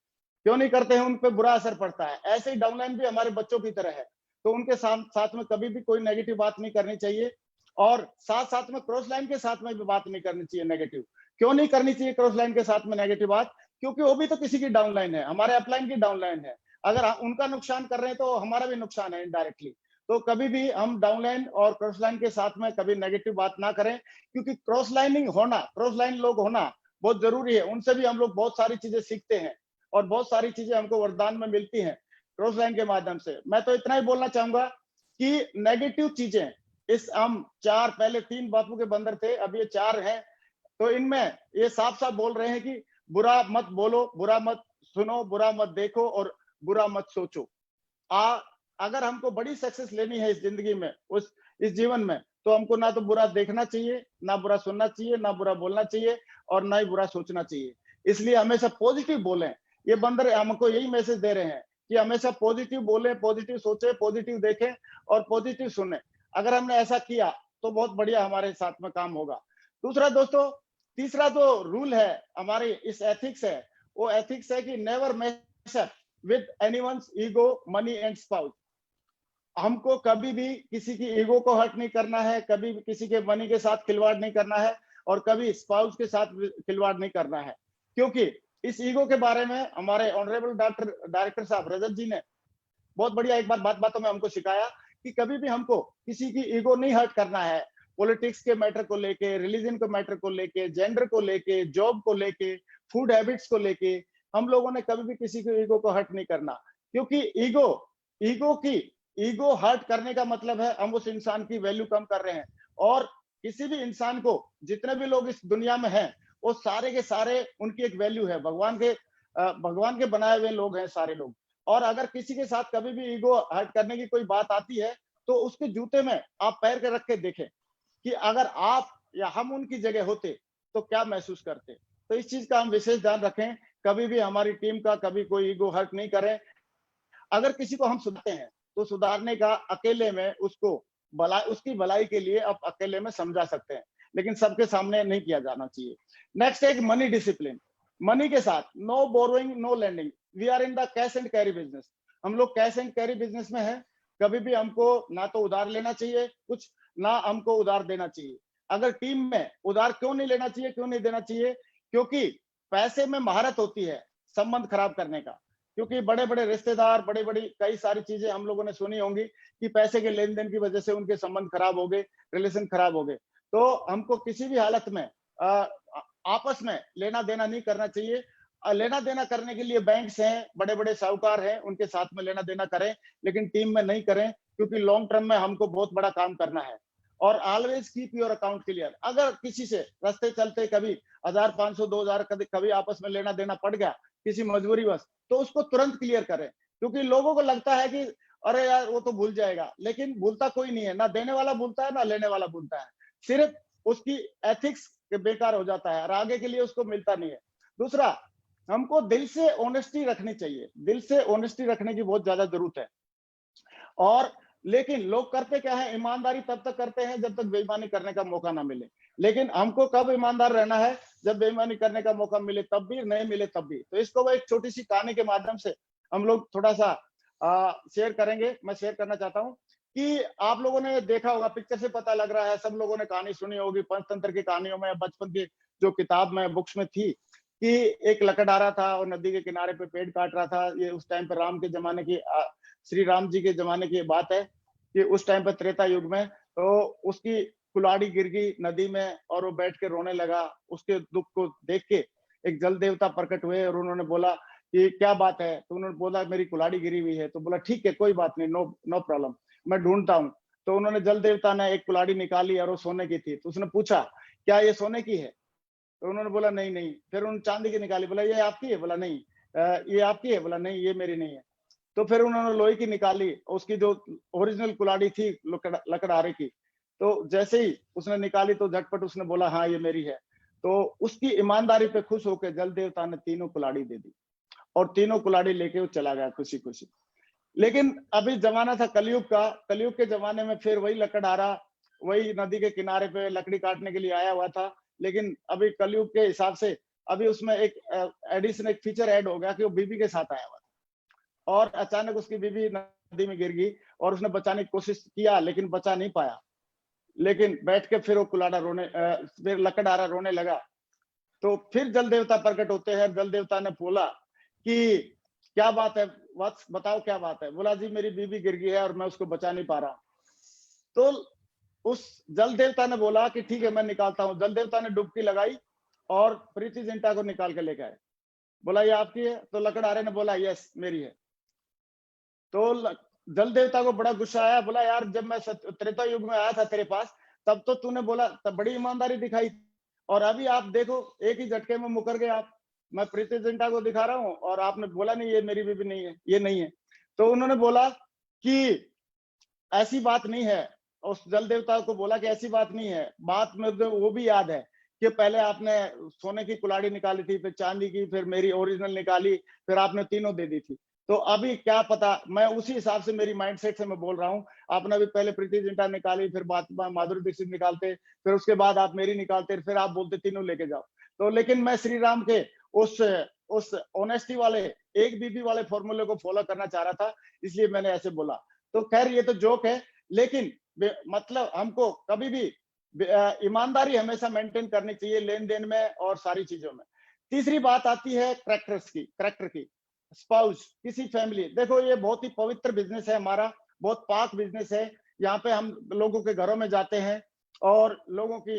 क्यों नहीं करते हैं? उन पे बुरा असर पड़ता है। ऐसे ही डाउनलाइन भी हमारे बच्चों की तरह है, तो उनके साथ में कभी भी कोई नेगेटिव बात नहीं करनी चाहिए। और साथ साथ में क्रॉस लाइन के साथ में भी बात नहीं करनी चाहिए नेगेटिव। क्यों नहीं करनी चाहिए क्रॉस लाइन के साथ में नेगेटिव बात? क्योंकि वो भी तो किसी की डाउनलाइन है, हमारे अपलाइन की डाउनलाइन है। अगर उनका नुकसान कर रहे हैं तो हमारा भी नुकसान है इनडायरेक्टली। तो कभी भी हम डाउनलाइन और क्रॉस लाइन के साथ में कभी नेगेटिव बात ना करें, क्योंकि क्रॉस लाइनिंग होना, क्रॉस लाइन लोग होना बहुत जरूरी है। उनसे भी हम लोग बहुत सारी चीजें सीखते हैं और बहुत सारी चीजें हमको वरदान में मिलती हैं क्रॉस लाइन के माध्यम से। मैं तो इतना ही बोलना चाहूंगा कि नेगेटिव चीजें, इस हम चार, पहले 3 बापू के बंदर थे, अब ये 4 हैं, तो इनमें ये साफ साफ बोल रहे हैं कि बुरा मत बोलो, बुरा मत सुनो, बुरा मत देखो और बुरा मत सोचो। अगर हमको बड़ी सक्सेस लेनी है इस जिंदगी में, इस जीवन में, तो हमको ना तो बुरा देखना चाहिए, ना बुरा सुनना चाहिए, ना बुरा बोलना चाहिए और ना ही बुरा सोचना चाहिए। इसलिए हमेशा पॉजिटिव बोलें। ये बंदर हमको यही मैसेज दे रहे हैं कि हमेशा पॉजिटिव बोले, पॉजिटिव सोचे, पॉजिटिव देखें और पॉजिटिव सुने। अगर हमने ऐसा किया तो बहुत बढ़िया हमारे साथ में काम होगा। दूसरा दोस्तों, तीसरा जो रूल है हमारे इस एथिक्स है, वो एथिक्स है कि never mess up with anyone's ego, money and spouse. हमको कभी भी किसी की ईगो को हर्ट नहीं करना है, कभी भी किसी के मनी के साथ खिलवाड़ नहीं करना है और कभी स्पाउस के साथ खिलवाड़ नहीं करना है। क्योंकि इस ईगो के बारे में हमारे ऑनरेबल डायरेक्टर साहब रजत जी ने बहुत बढ़िया एक बार बातों में हमको सिखाया कि कभी भी हमको किसी की ईगो नहीं हर्ट करना है। पॉलिटिक्स के मैटर को लेके, रिलीजन के मैटर को लेके, जेंडर को लेके, जॉब को लेके, फूड हैबिट्स को लेके, हम लोगों ने कभी भी किसी की ईगो को हर्ट नहीं करना। क्योंकि ईगो हर्ट करने का मतलब है हम उस इंसान की वैल्यू कम कर रहे हैं। और किसी भी इंसान को, जितने भी लोग इस दुनिया में हैं, वो सारे के सारे उनकी एक वैल्यू है। भगवान के बनाए हुए लोग हैं सारे लोग। और अगर किसी के साथ कभी भी ईगो हर्ट करने की कोई बात आती है, तो उसके जूते में आप पैर के रख के देखें कि अगर आप या हम उनकी जगह होते तो क्या महसूस करते। तो इस चीज का हम विशेष ध्यान रखें, कभी भी हमारी टीम का कभी कोई ईगो हर्ट नहीं करें। अगर किसी को हम सुधारते हैं तो सुधारने का अकेले में उसकी भलाई के लिए आप अकेले में समझा सकते हैं, लेकिन सबके सामने नहीं किया जाना चाहिए। नेक्स्ट एक मनी डिसिप्लिन। मनी के साथ no borrowing, no lending. We are in the cash and carry business. हम लोग कैश एंड कैरी बिजनेस में हैं। कभी भी हमको ना तो उधार लेना चाहिए कुछ, ना हमको उधार देना चाहिए। अगर टीम में उधार क्यों नहीं लेना चाहिए, क्यों नहीं देना चाहिए? क्योंकि पैसे में महारत होती है संबंध खराब करने का। क्योंकि बड़े बड़े रिश्तेदार, बड़ी बड़ी कई सारी चीजें हम लोगों ने सुनी होंगी कि पैसे के लेन देन की वजह से उनके संबंध खराब हो गए, रिलेशन खराब हो गए। तो हमको किसी भी हालत में आपस में लेना देना नहीं करना चाहिए। लेना देना करने के लिए बैंक्स हैं, बड़े बड़े साहूकार हैं, उनके साथ में लेना देना करें, लेकिन टीम में नहीं करें, क्योंकि लॉन्ग टर्म में हमको बहुत बड़ा काम करना है। और always keep your account clear. अगर किसी से रास्ते चलते कभी 1000, 500, 2000 कभी आपस में लेना देना पड़ गया किसी मजबूरी बस, तो उसको तुरंत क्लियर करें। क्योंकि लोगों को लगता है कि अरे यार वो तो भूल जाएगा, लेकिन भूलता कोई नहीं है। ना देने वाला भूलता है, ना लेने वाला भूलता है। सिर्फ उसकी एथिक्स बेकार हो जाता है और आगे के लिए उसको मिलता नहीं है। दूसरा, हमको दिल से ऑनेस्टी रखनी चाहिए। दिल से ऑनेस्टी रखने की बहुत ज्यादा जरूरत है। और लेकिन लोग करते क्या है, ईमानदारी तब तक करते हैं जब तक बेईमानी करने का मौका ना मिले। लेकिन हमको कब ईमानदार रहना है? जब बेईमानी करने का मौका मिले तब भी, नहीं मिले तब भी। तो इसको वो एक छोटी सी कहानी के माध्यम से हम लोग थोड़ा सा शेयर करेंगे। मैं शेयर करना चाहता हूँ कि आप लोगों ने देखा होगा, पिक्चर से पता लग रहा है, सब लोगों ने कहानी सुनी होगी पंचतंत्र की कहानियों में, बचपन की जो किताब में, बुक्स में थी, कि एक लकड़हारा था और नदी के किनारे पे पेड़ काट रहा था। ये उस टाइम पे राम के जमाने की, श्री राम जी के जमाने की बात है कि उस टाइम पे त्रेता युग में, तो उसकी कुल्हाड़ी गिर गई नदी में और वो बैठ के रोने लगा। उसके दुख को देख के एक जल देवता प्रकट हुए और उन्होंने बोला कि क्या बात है? तो उन्होंने बोला मेरी कुल्हाड़ी गिरी हुई है। तो बोला ठीक है, कोई बात नहीं, नो प्रॉब्लम, मैं ढूंढता हूँ। तो उन्होंने, जल देवता ने एक कुल्हाड़ी निकाली और वो सोने की थी। तो उसने पूछा क्या ये सोने की है? तो उन्होंने बोला नहीं नहीं। फिर उन्होंने चांदी की निकाली, बोला ये आपकी है? बोला नहीं। ये आपकी है? बोला नहीं, ये मेरी नहीं है। तो फिर उन्होंने लोहे की निकाली, उसकी जो ओरिजिनल कुल्हाड़ी थी लकड़हारे की, तो जैसे ही उसने निकाली तो झटपट उसने बोला हाँ ये मेरी है। तो उसकी ईमानदारी पे खुश होकर जल देवता ने तीनों कुल्हाड़ी दे दी और तीनों कुल्हाड़ी लेके वो चला गया खुशी खुशी। लेकिन अभी जमाना था कलयुग का, कलयुग के जमाने में फिर वही लकड़हारा वही नदी के किनारे पे लकड़ी काटने के लिए आया हुआ था। लेकिन अभी कलयुग के हिसाब से अभी उसमें एक एडिशन, एक फीचर ऐड हो गया कि वो बीबी के साथ आया हुआ था और अचानक उसकी बीबी नदी में गिर गई और उसने बचाने की कोशिश किया लेकिन बचा नहीं पाया। लेकिन बैठ के फिर वो कुल्हाड़ा रोने, फिर लकड़हारा रोने लगा। तो फिर जल देवता प्रकट होते हैं। जल देवता ने बोला कि क्या बात है वत्स, बताओ क्या बात है। बोला जी मेरी बीबी गिर गई है और मैं उसको बचा नहीं पा रहा। तो उस जल देवता ने बोला कि ठीक है मैं निकालता हूं। जल देवता ने डुबकी लगाई और प्रीति जिंटा को निकाल के लेके आए। बोला ये आपकी है? तो लकड़हारे ने बोला यस मेरी है। तो जल देवता को बड़ा गुस्सा आया। बोला यार जब मैं त्रेता युग में आया था तेरे पास तब तो तूने बोला, तब बड़ी ईमानदारी दिखाई और अभी आप देखो एक ही झटके में मुकर गए आप। मैं प्रीति जिंटा को दिखा रहा हूँ और आपने बोला नहीं ये मेरी बीबी नहीं है, ये नहीं है। तो उन्होंने बोला कि ऐसी बात नहीं है। उस जल देवता को बोला कि ऐसी बात नहीं है। बात में वो भी याद है कि पहले आपने सोने की कुल्हाड़ी निकाली थी, फिर चांदी की, फिर मेरी ओरिजिनल निकाली, फिर आपने तीनों दे दी थी। तो अभी क्या पता, मैं उसी हिसाब से मेरी माइंडसेट से मैं बोल रहा हूँ। आपने अभी पहले प्रीति जिंटा निकाली, फिर बात माधुरी दीक्षित निकालते, फिर उसके बाद आप मेरी निकालते, फिर आप बोलते तीनों लेके जाओ। तो लेकिन मैं श्री राम के उस ऑनेस्टी वाले एक बीबी वाले फॉर्मूले को फॉलो करना चाह रहा था, इसलिए मैंने ऐसे बोला। तो खैर ये तो जोक है, लेकिन मतलब हमको कभी भी ईमानदारी हमेशा मेंटेन करनी चाहिए लेन देन में और सारी चीजों में। तीसरी बात आती है कैरेक्टर की। स्पाउस, किसी फैमिली, देखो ये बहुत ही पवित्र बिजनेस है हमारा, बहुत पाक बिजनेस है। यहाँ पे हम लोगों के घरों में जाते हैं और लोगों की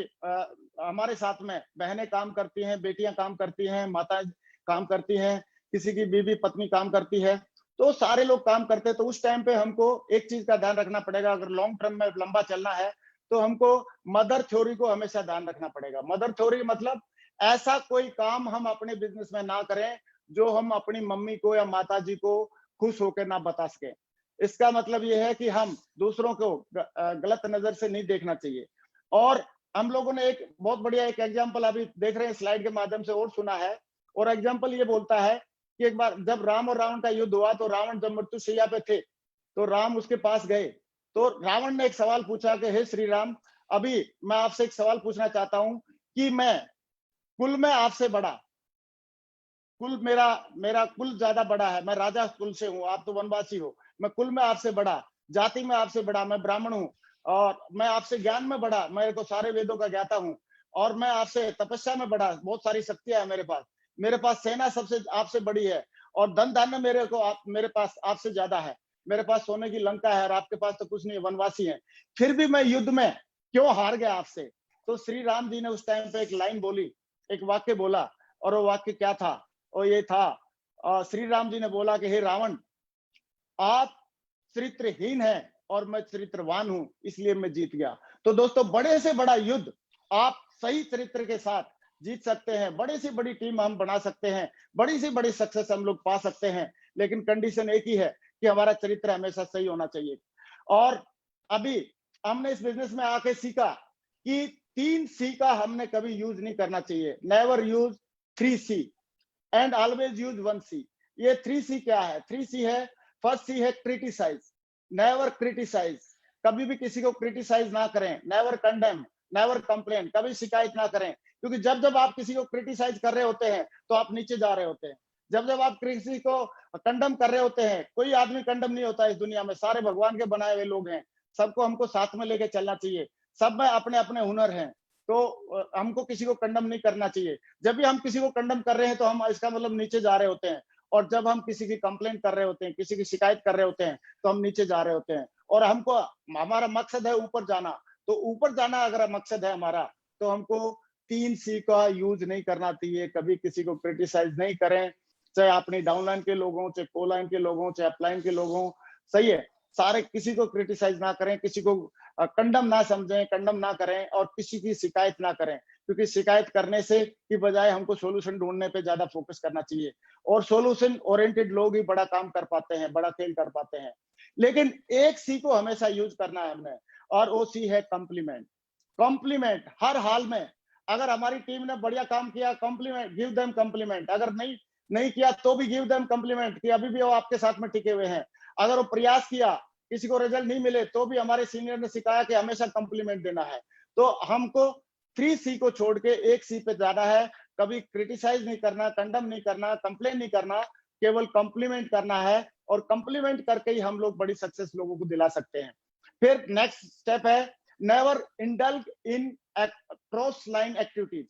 हमारे साथ में बहनें काम करती हैं, बेटियां काम करती हैं, माताएं काम करती हैं, किसी की बीवी पत्नी काम करती है, तो सारे लोग काम करते हैं। तो उस टाइम पे हमको एक चीज का ध्यान रखना पड़ेगा, अगर लॉन्ग टर्म में लंबा चलना है तो हमको मदर थ्योरी को हमेशा ध्यान रखना पड़ेगा। मदर थ्योरी मतलब ऐसा कोई काम हम अपने बिजनेस में ना करें जो हम अपनी मम्मी को या माता जी को खुश होकर ना बता सके। इसका मतलब यह है कि हम दूसरों को गलत नजर से नहीं देखना चाहिए। और हम लोगों ने एक बहुत बढ़िया एक एग्जाम्पल अभी देख रहे हैं स्लाइड के माध्यम से और सुना है, और एग्जाम्पल ये बोलता है कि एक बार जब राम और रावण का युद्ध हुआ तो रावण जब मृत्युशैया पे थे तो राम उसके पास गए। तो रावण ने एक सवाल पूछा कि हे श्री राम, अभी मैं आपसे एक सवाल पूछना चाहता हूं कि मैं कुल में आपसे बड़ा, कुल मेरा कुल ज्यादा बड़ा है, मैं राजा कुल से हूँ, आप तो वनवासी हो, मैं कुल में आपसे बड़ा, जाति में आपसे बड़ा, मैं ब्राह्मण हूँ, और मैं आपसे ज्ञान में बड़ा, मैं तो सारे वेदों का ज्ञाता हूँ, और मैं आपसे तपस्या में बड़ा, बहुत सारी शक्तियां है मेरे पास सेना सबसे आपसे बड़ी है, और धन धान्य मेरे पास आपसे ज्यादा है, मेरे पास सोने की लंका है और आपके पास तो कुछ नहीं है, वनवासी है, फिर भी मैं युद्ध में क्यों हार गया आपसे। तो श्री राम जी ने उस टाइम पे एक लाइन बोली, एक वाक्य बोला, और वो वाक्य क्या था, और ये था, श्री राम जी ने बोला कि हे रावण, आप चरित्रहीन हैं और मैं चरित्रवान हूं, इसलिए मैं जीत गया। तो दोस्तों, बड़े से बड़ा युद्ध आप सही चरित्र के साथ जीत सकते हैं, बड़ी से बड़ी टीम हम बना सकते हैं, बड़ी से बड़ी सक्सेस हम लोग पा सकते हैं, लेकिन कंडीशन एक ही है कि हमारा चरित्र हमेशा सही होना चाहिए। और अभी हमने इस बिजनेस में आके सीखा कि 3 C का हमने कभी यूज नहीं करना चाहिए। Never use 3C and always use 1C। ये 3C क्या है? 3C है, फर्स्ट C है क्रिटिसाइज, नेवर क्रिटिसाइज, कभी भी किसी को क्रिटिसाइज ना करें, नेवर कंडेम, नेवर कंप्लेन, कभी शिकायत ना करें, क्योंकि जब जब आप किसी को क्रिटिसाइज कर रहे होते हैं तो आप नीचे जा रहे होते हैं। जब जब आप किसी को कंडम कर रहे होते हैं, कोई आदमी कंडम नहीं होता इस दुनिया में, सारे भगवान के बनाए हुए लोग हैं, सबको हमको साथ में लेके चलना चाहिए, सब में अपने अपने हुनर हैं, तो हमको किसी को कंडम नहीं करना चाहिए। जब भी हम किसी को कंडम कर रहे हैं तो हम इसका मतलब नीचे जा रहे होते हैं, और जब हम किसी की कंप्लेंट कर रहे होते हैं, किसी की शिकायत कर रहे होते हैं, तो हम नीचे जा रहे होते हैं। और हमको, हमारा मकसद है ऊपर जाना, तो ऊपर जाना अगर मकसद है हमारा, तो हमको 3C का यूज नहीं करना चाहिए। कभी किसी को क्रिटिसाइज नहीं करें, चाहे अपनी डाउनलाइन के लोग हों, चाहे कोलाइन के लोग हों, चाहे अपलाइन के लोग हों, सही है, सारे किसी को क्रिटिसाइज ना करें, किसी को कंडम ना समझें, कंडम ना करें, और किसी की शिकायत ना करें, क्योंकि शिकायत करने से की बजाय हमको सोल्यूशन ढूंढने पे ज्यादा फोकस करना चाहिए, और सोल्यूशन ओरिएंटेड लोग ही बड़ा काम कर पाते हैं, बड़ा खेल कर पाते हैं। लेकिन एक C को हमेशा यूज करना है हमने, और वो C है कॉम्प्लीमेंट। कॉम्प्लीमेंट हर हाल में, अगर हमारी टीम ने बढ़िया काम किया, कॉम्प्लीमेंट, गिव देम कॉम्प्लीमेंट। अगर नहीं किया तो भी गिव देम कॉम्प्लीमेंट कि अभी भी वो आपके साथ में टिके हुए हैं। अगर वो प्रयास किया, किसी को रिजल्ट नहीं मिले, तो भी हमारे सीनियर ने सिखाया कि हमेशा कॉम्प्लीमेंट देना है। तो हमको 3C को छोड़ के 1C पे जाना है। कभी क्रिटिसाइज नहीं करना, कंडम नहीं करना, कंप्लेन नहीं करना, केवल कॉम्प्लीमेंट करना है। और कॉम्प्लीमेंट करके ही हम लोग बड़ी सक्सेस लोगों को दिला सकते हैं। फिर नेक्स्ट स्टेप है, never indulge in cross line activities.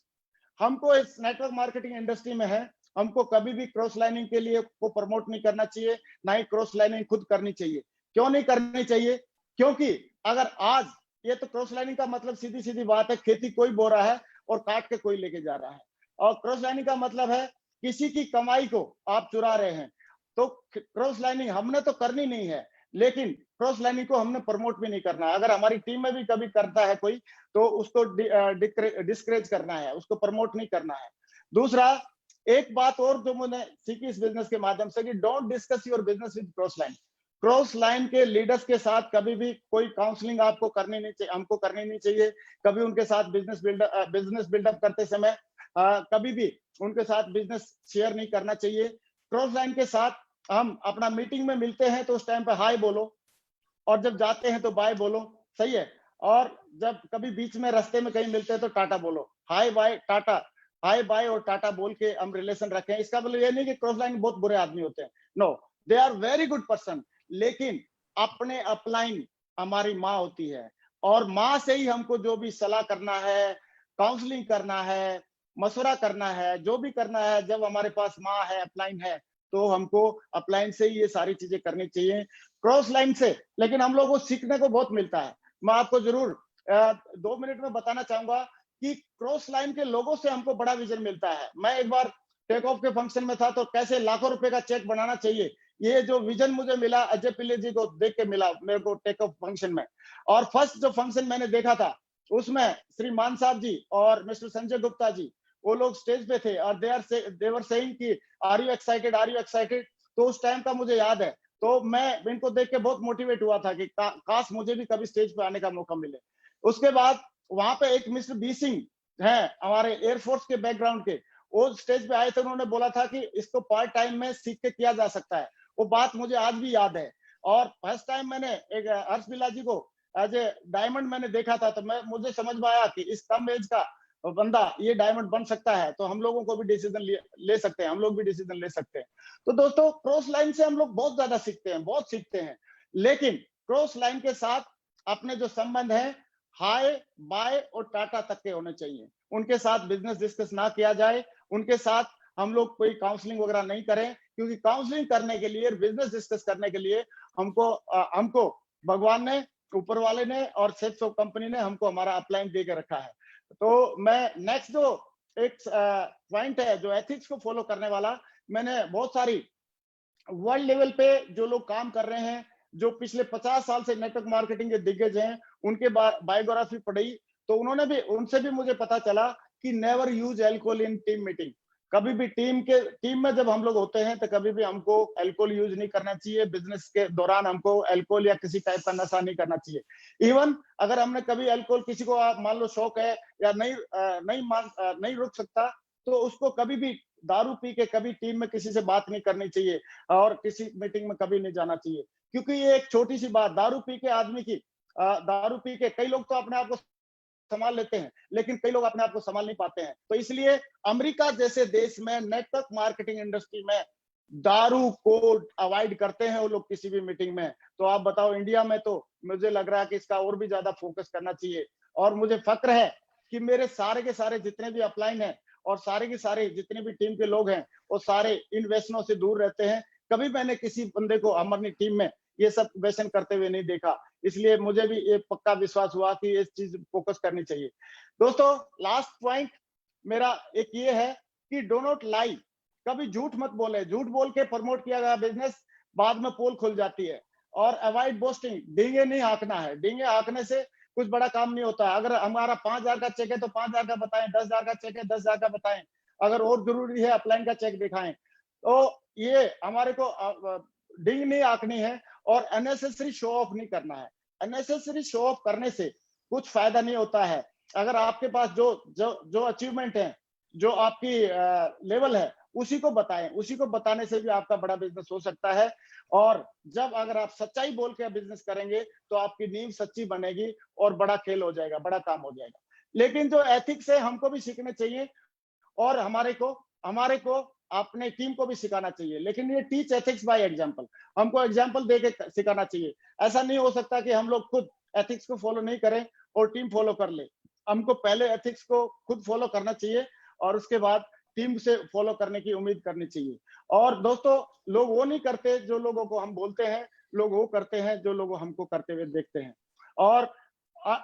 हमको इस नेटवर्क मार्केटिंग इंडस्ट्री में है, हमको कभी भी क्रॉस लाइनिंग के लिए को प्रमोट नहीं करना चाहिए, ना ही क्रॉस लाइनिंग खुद करनी चाहिए। क्यों नहीं करनी चाहिए? क्योंकि अगर आज ये तो क्रॉस लाइनिंग का मतलब सीधी सीधी बात है, खेती कोई बो रहा है और काट के कोई लेके जा रहा है। और क्रॉस लाइनिंग का मतलब है किसी की कमाई को आप चुरा रहे हैं। तो क्रॉस लाइनिंग हमने तो करनी नहीं है, लेकिन क्रॉस लाइनिंग को हमने प्रमोट भी नहीं करना है। अगर हमारी टीम में भी कभी करता है कोई, तो उसको डिस्करेज करना है, उसको प्रमोट नहीं करना है। दूसरा, एक बात और जो मैंने सीखी इस बिजनेस के माध्यम से, कि don't discuss your business with cross line. Cross line के लीडर्स के साथ कभी भी कोई काउंसलिंग आपको करनी नहीं चाहिए, हमको करनी नहीं चाहिए। कभी उनके साथ बिजनेस बिल्डअप करते समय कभी भी उनके साथ बिजनेस शेयर नहीं करना चाहिए। क्रॉस लाइन के साथ हम अपना मीटिंग में मिलते हैं तो उस टाइम पे हाय बोलो, और जब जाते हैं तो बाय बोलो, सही है। और जब कभी बीच में रास्ते में कहीं मिलते हैं तो टाटा बोलो, hi bye tata, hi bye और टाटा बोल के हम रिलेशन रखें। इसका मतलब ये नहीं कि क्रॉस लाइन बहुत बुरे आदमी होते हैं, no, they are very good person. लेकिन अपने अपलाइन हमारी माँ होती है, और माँ से ही हमको जो भी सलाह करना है, काउंसलिंग करना है, मशवरा करना है, जो भी करना है, जब हमारे पास माँ है, अपलाइन है, तो हमको अपलाइन से ही ये सारी चीजें करनी चाहिए, क्रॉस लाइन से। लेकिन हम लोगों को सीखने को बहुत मिलता है। मैं आपको जरूर 2 मिनट में बताना चाहूंगा कि क्रॉस लाइन के लोगों से हमको बड़ा विजन मिलता है। मैं एक बार टेक ऑफ के फंक्शन में था, तो कैसे लाखों रुपए का चेक बनाना चाहिए, ये जो विजन मुझे मिला अजय पिल्ले जी को देख के मिला मेरे को टेक ऑफ फंक्शन में। और फर्स्ट जो फंक्शन मैंने देखा था, उसमें श्री मान साहब जी और मिस्टर संजय गुप्ता जी, वो लोग स्टेज पे थे और दे वर सेइंग कि are you excited, are you excited. तो उस टाइम का मुझे याद है, तो मैं इनको देख के बहुत मोटिवेट हुआ था कि काश मुझे भी कभी स्टेज पे आने का मौका मिले। उसके बाद वहां पे एक मिस्टर बी सिंह है, हमारे एयरफोर्स के बैकग्राउंड के, वो स्टेज पे आए थे। उन्होंने बोला था कि इसको पार्ट टाइम में सीख के किया जा सकता है। वो बात मुझे आज भी याद है। और फर्स्ट टाइम मैंने एक हर्ष बिल्ला जी को एज ए डायमंड मैंने देखा था, तो मुझे समझ में आया कि इस कम एज का बंदा ये डायमंड बन सकता है, तो हम लोगों को भी डिसीजन ले सकते हैं, हम लोग भी डिसीजन ले सकते हैं। तो दोस्तों, क्रॉस लाइन से हम लोग बहुत ज्यादा सीखते हैं, बहुत सीखते हैं। लेकिन क्रॉस लाइन के साथ अपने जो संबंध है, हाय बाय और टाटा तक के होने चाहिए। उनके साथ बिजनेस डिस्कस ना किया जाए, उनके साथ हम लोग कोई काउंसलिंग वगैरह नहीं करें, क्योंकि काउंसलिंग करने के लिए, बिजनेस डिस्कस करने के लिए हमको भगवान ने, ऊपर वाले ने और सेफ्स ऑफ कंपनी ने हमको हमारा अपलाइन दे के रखा है। तो मैं नेक्स्ट जो एक पॉइंट है जो एथिक्स को फॉलो करने वाला, मैंने बहुत सारी वर्ल्ड लेवल पे जो लोग काम कर रहे हैं, जो पिछले 50 साल से नेटवर्क मार्केटिंग के दिग्गज हैं, उनके बायोग्राफी पढ़ी, तो उनसे भी मुझे पता चला कि नेवर यूज अल्कोहल इन टीम मीटिंग। कभी भी टीम में जब हम लोग होते हैं तो कभी भी हमको अल्कोहल यूज नहीं करना चाहिए। बिजनेस के दौरान हमको अल्कोहल या किसी टाइप का नशा नहीं करना चाहिए। इवन अगर हमने कभी अल्कोहल, किसी को मान लो शौक है या नहीं रुक सकता, तो उसको कभी भी दारू पी के कभी टीम में किसी से बात नहीं करनी चाहिए और किसी मीटिंग में कभी नहीं जाना चाहिए। क्योंकि ये एक छोटी सी बात, दारू पी के आदमी की, दारू पी के कई लोग तो अपने आप को संभाल लेते हैं, लेकिन कई लोग अपने आप को संभाल नहीं पाते हैं। तो इसलिए अमेरिका जैसे देश में नेटवर्क मार्केटिंग इंडस्ट्री में दारू को अवॉइड करते हैं वो लोग किसी भी मीटिंग में। तो आप बताओ, इंडिया में तो मुझे लग रहा है कि इसका और भी ज्यादा फोकस करना चाहिए। और मुझे फक्र है कि मेरे सारे के सारे जितने भी अपलाइन हैं और सारे के सारे जितने भी टीम के लोग हैं, वो सारे इन व्यसनों से दूर रहते हैं। कभी मैंने किसी बंदे को हमारी टीम में ये सब व्यसन करते हुए नहीं देखा। इसलिए मुझे भी ये पक्का विश्वास हुआ कि इस चीज फोकस करनी चाहिए। दोस्तों, लास्ट पॉइंट मेरा एक ये है कि डो नॉट लाई। कभी झूठ मत बोले। झूठ बोल के प्रमोट किया गया बिजनेस बाद में पोल खुल जाती है। और अवॉइड बोस्टिंग, डींगे नहीं हाँकना है। डींगे हाँकने से कुछ बड़ा काम नहीं होता है। अगर हमारा 5,000 का चेक है तो 5,000 का बताएं, 10,000 का चेक है 10,000 का बताएं। अगर और जरूरी है अपलाइन का चेक दिखाएं। तो ये हमारे को डिंग नहीं आंकनी है और अननेसेसरी शो ऑफ नहीं करना है। अननेसेसरी शो ऑफ करने से कुछ फायदा नहीं होता है। अगर आपके पास जो अचीवमेंट है, जो आपकी लेवल है, उसी को बताएं। उसी को बताने से भी आपका बड़ा बिजनेस हो सकता है। और जब अगर आप सच्चाई बोल के बिजनेस करेंगे तो आपकी नींव सच्ची बनेगी और बड़ा खेल हो जाएगा, बड़ा काम हो जाएगा। लेकिन जो एथिक्स है हमको भी सीखने चाहिए और हमारे को अपने टीम को भी सिखाना चाहिए। लेकिन ये टीच एथिक्स बाय एग्जांपल, हमको एग्जांपल दे के सिखाना चाहिए। ऐसा नहीं हो सकता कि हम लोग खुद एथिक्स को फॉलो नहीं करें और टीम फॉलो कर ले। हमको पहले एथिक्स को खुद फॉलो करना चाहिए और उसके बाद टीम से फॉलो करने की उम्मीद करनी चाहिए। और दोस्तों, लोग वो नहीं करते जो लोगों को हम बोलते हैं, लोग वो करते हैं जो लोग हमको करते हुए देखते हैं। और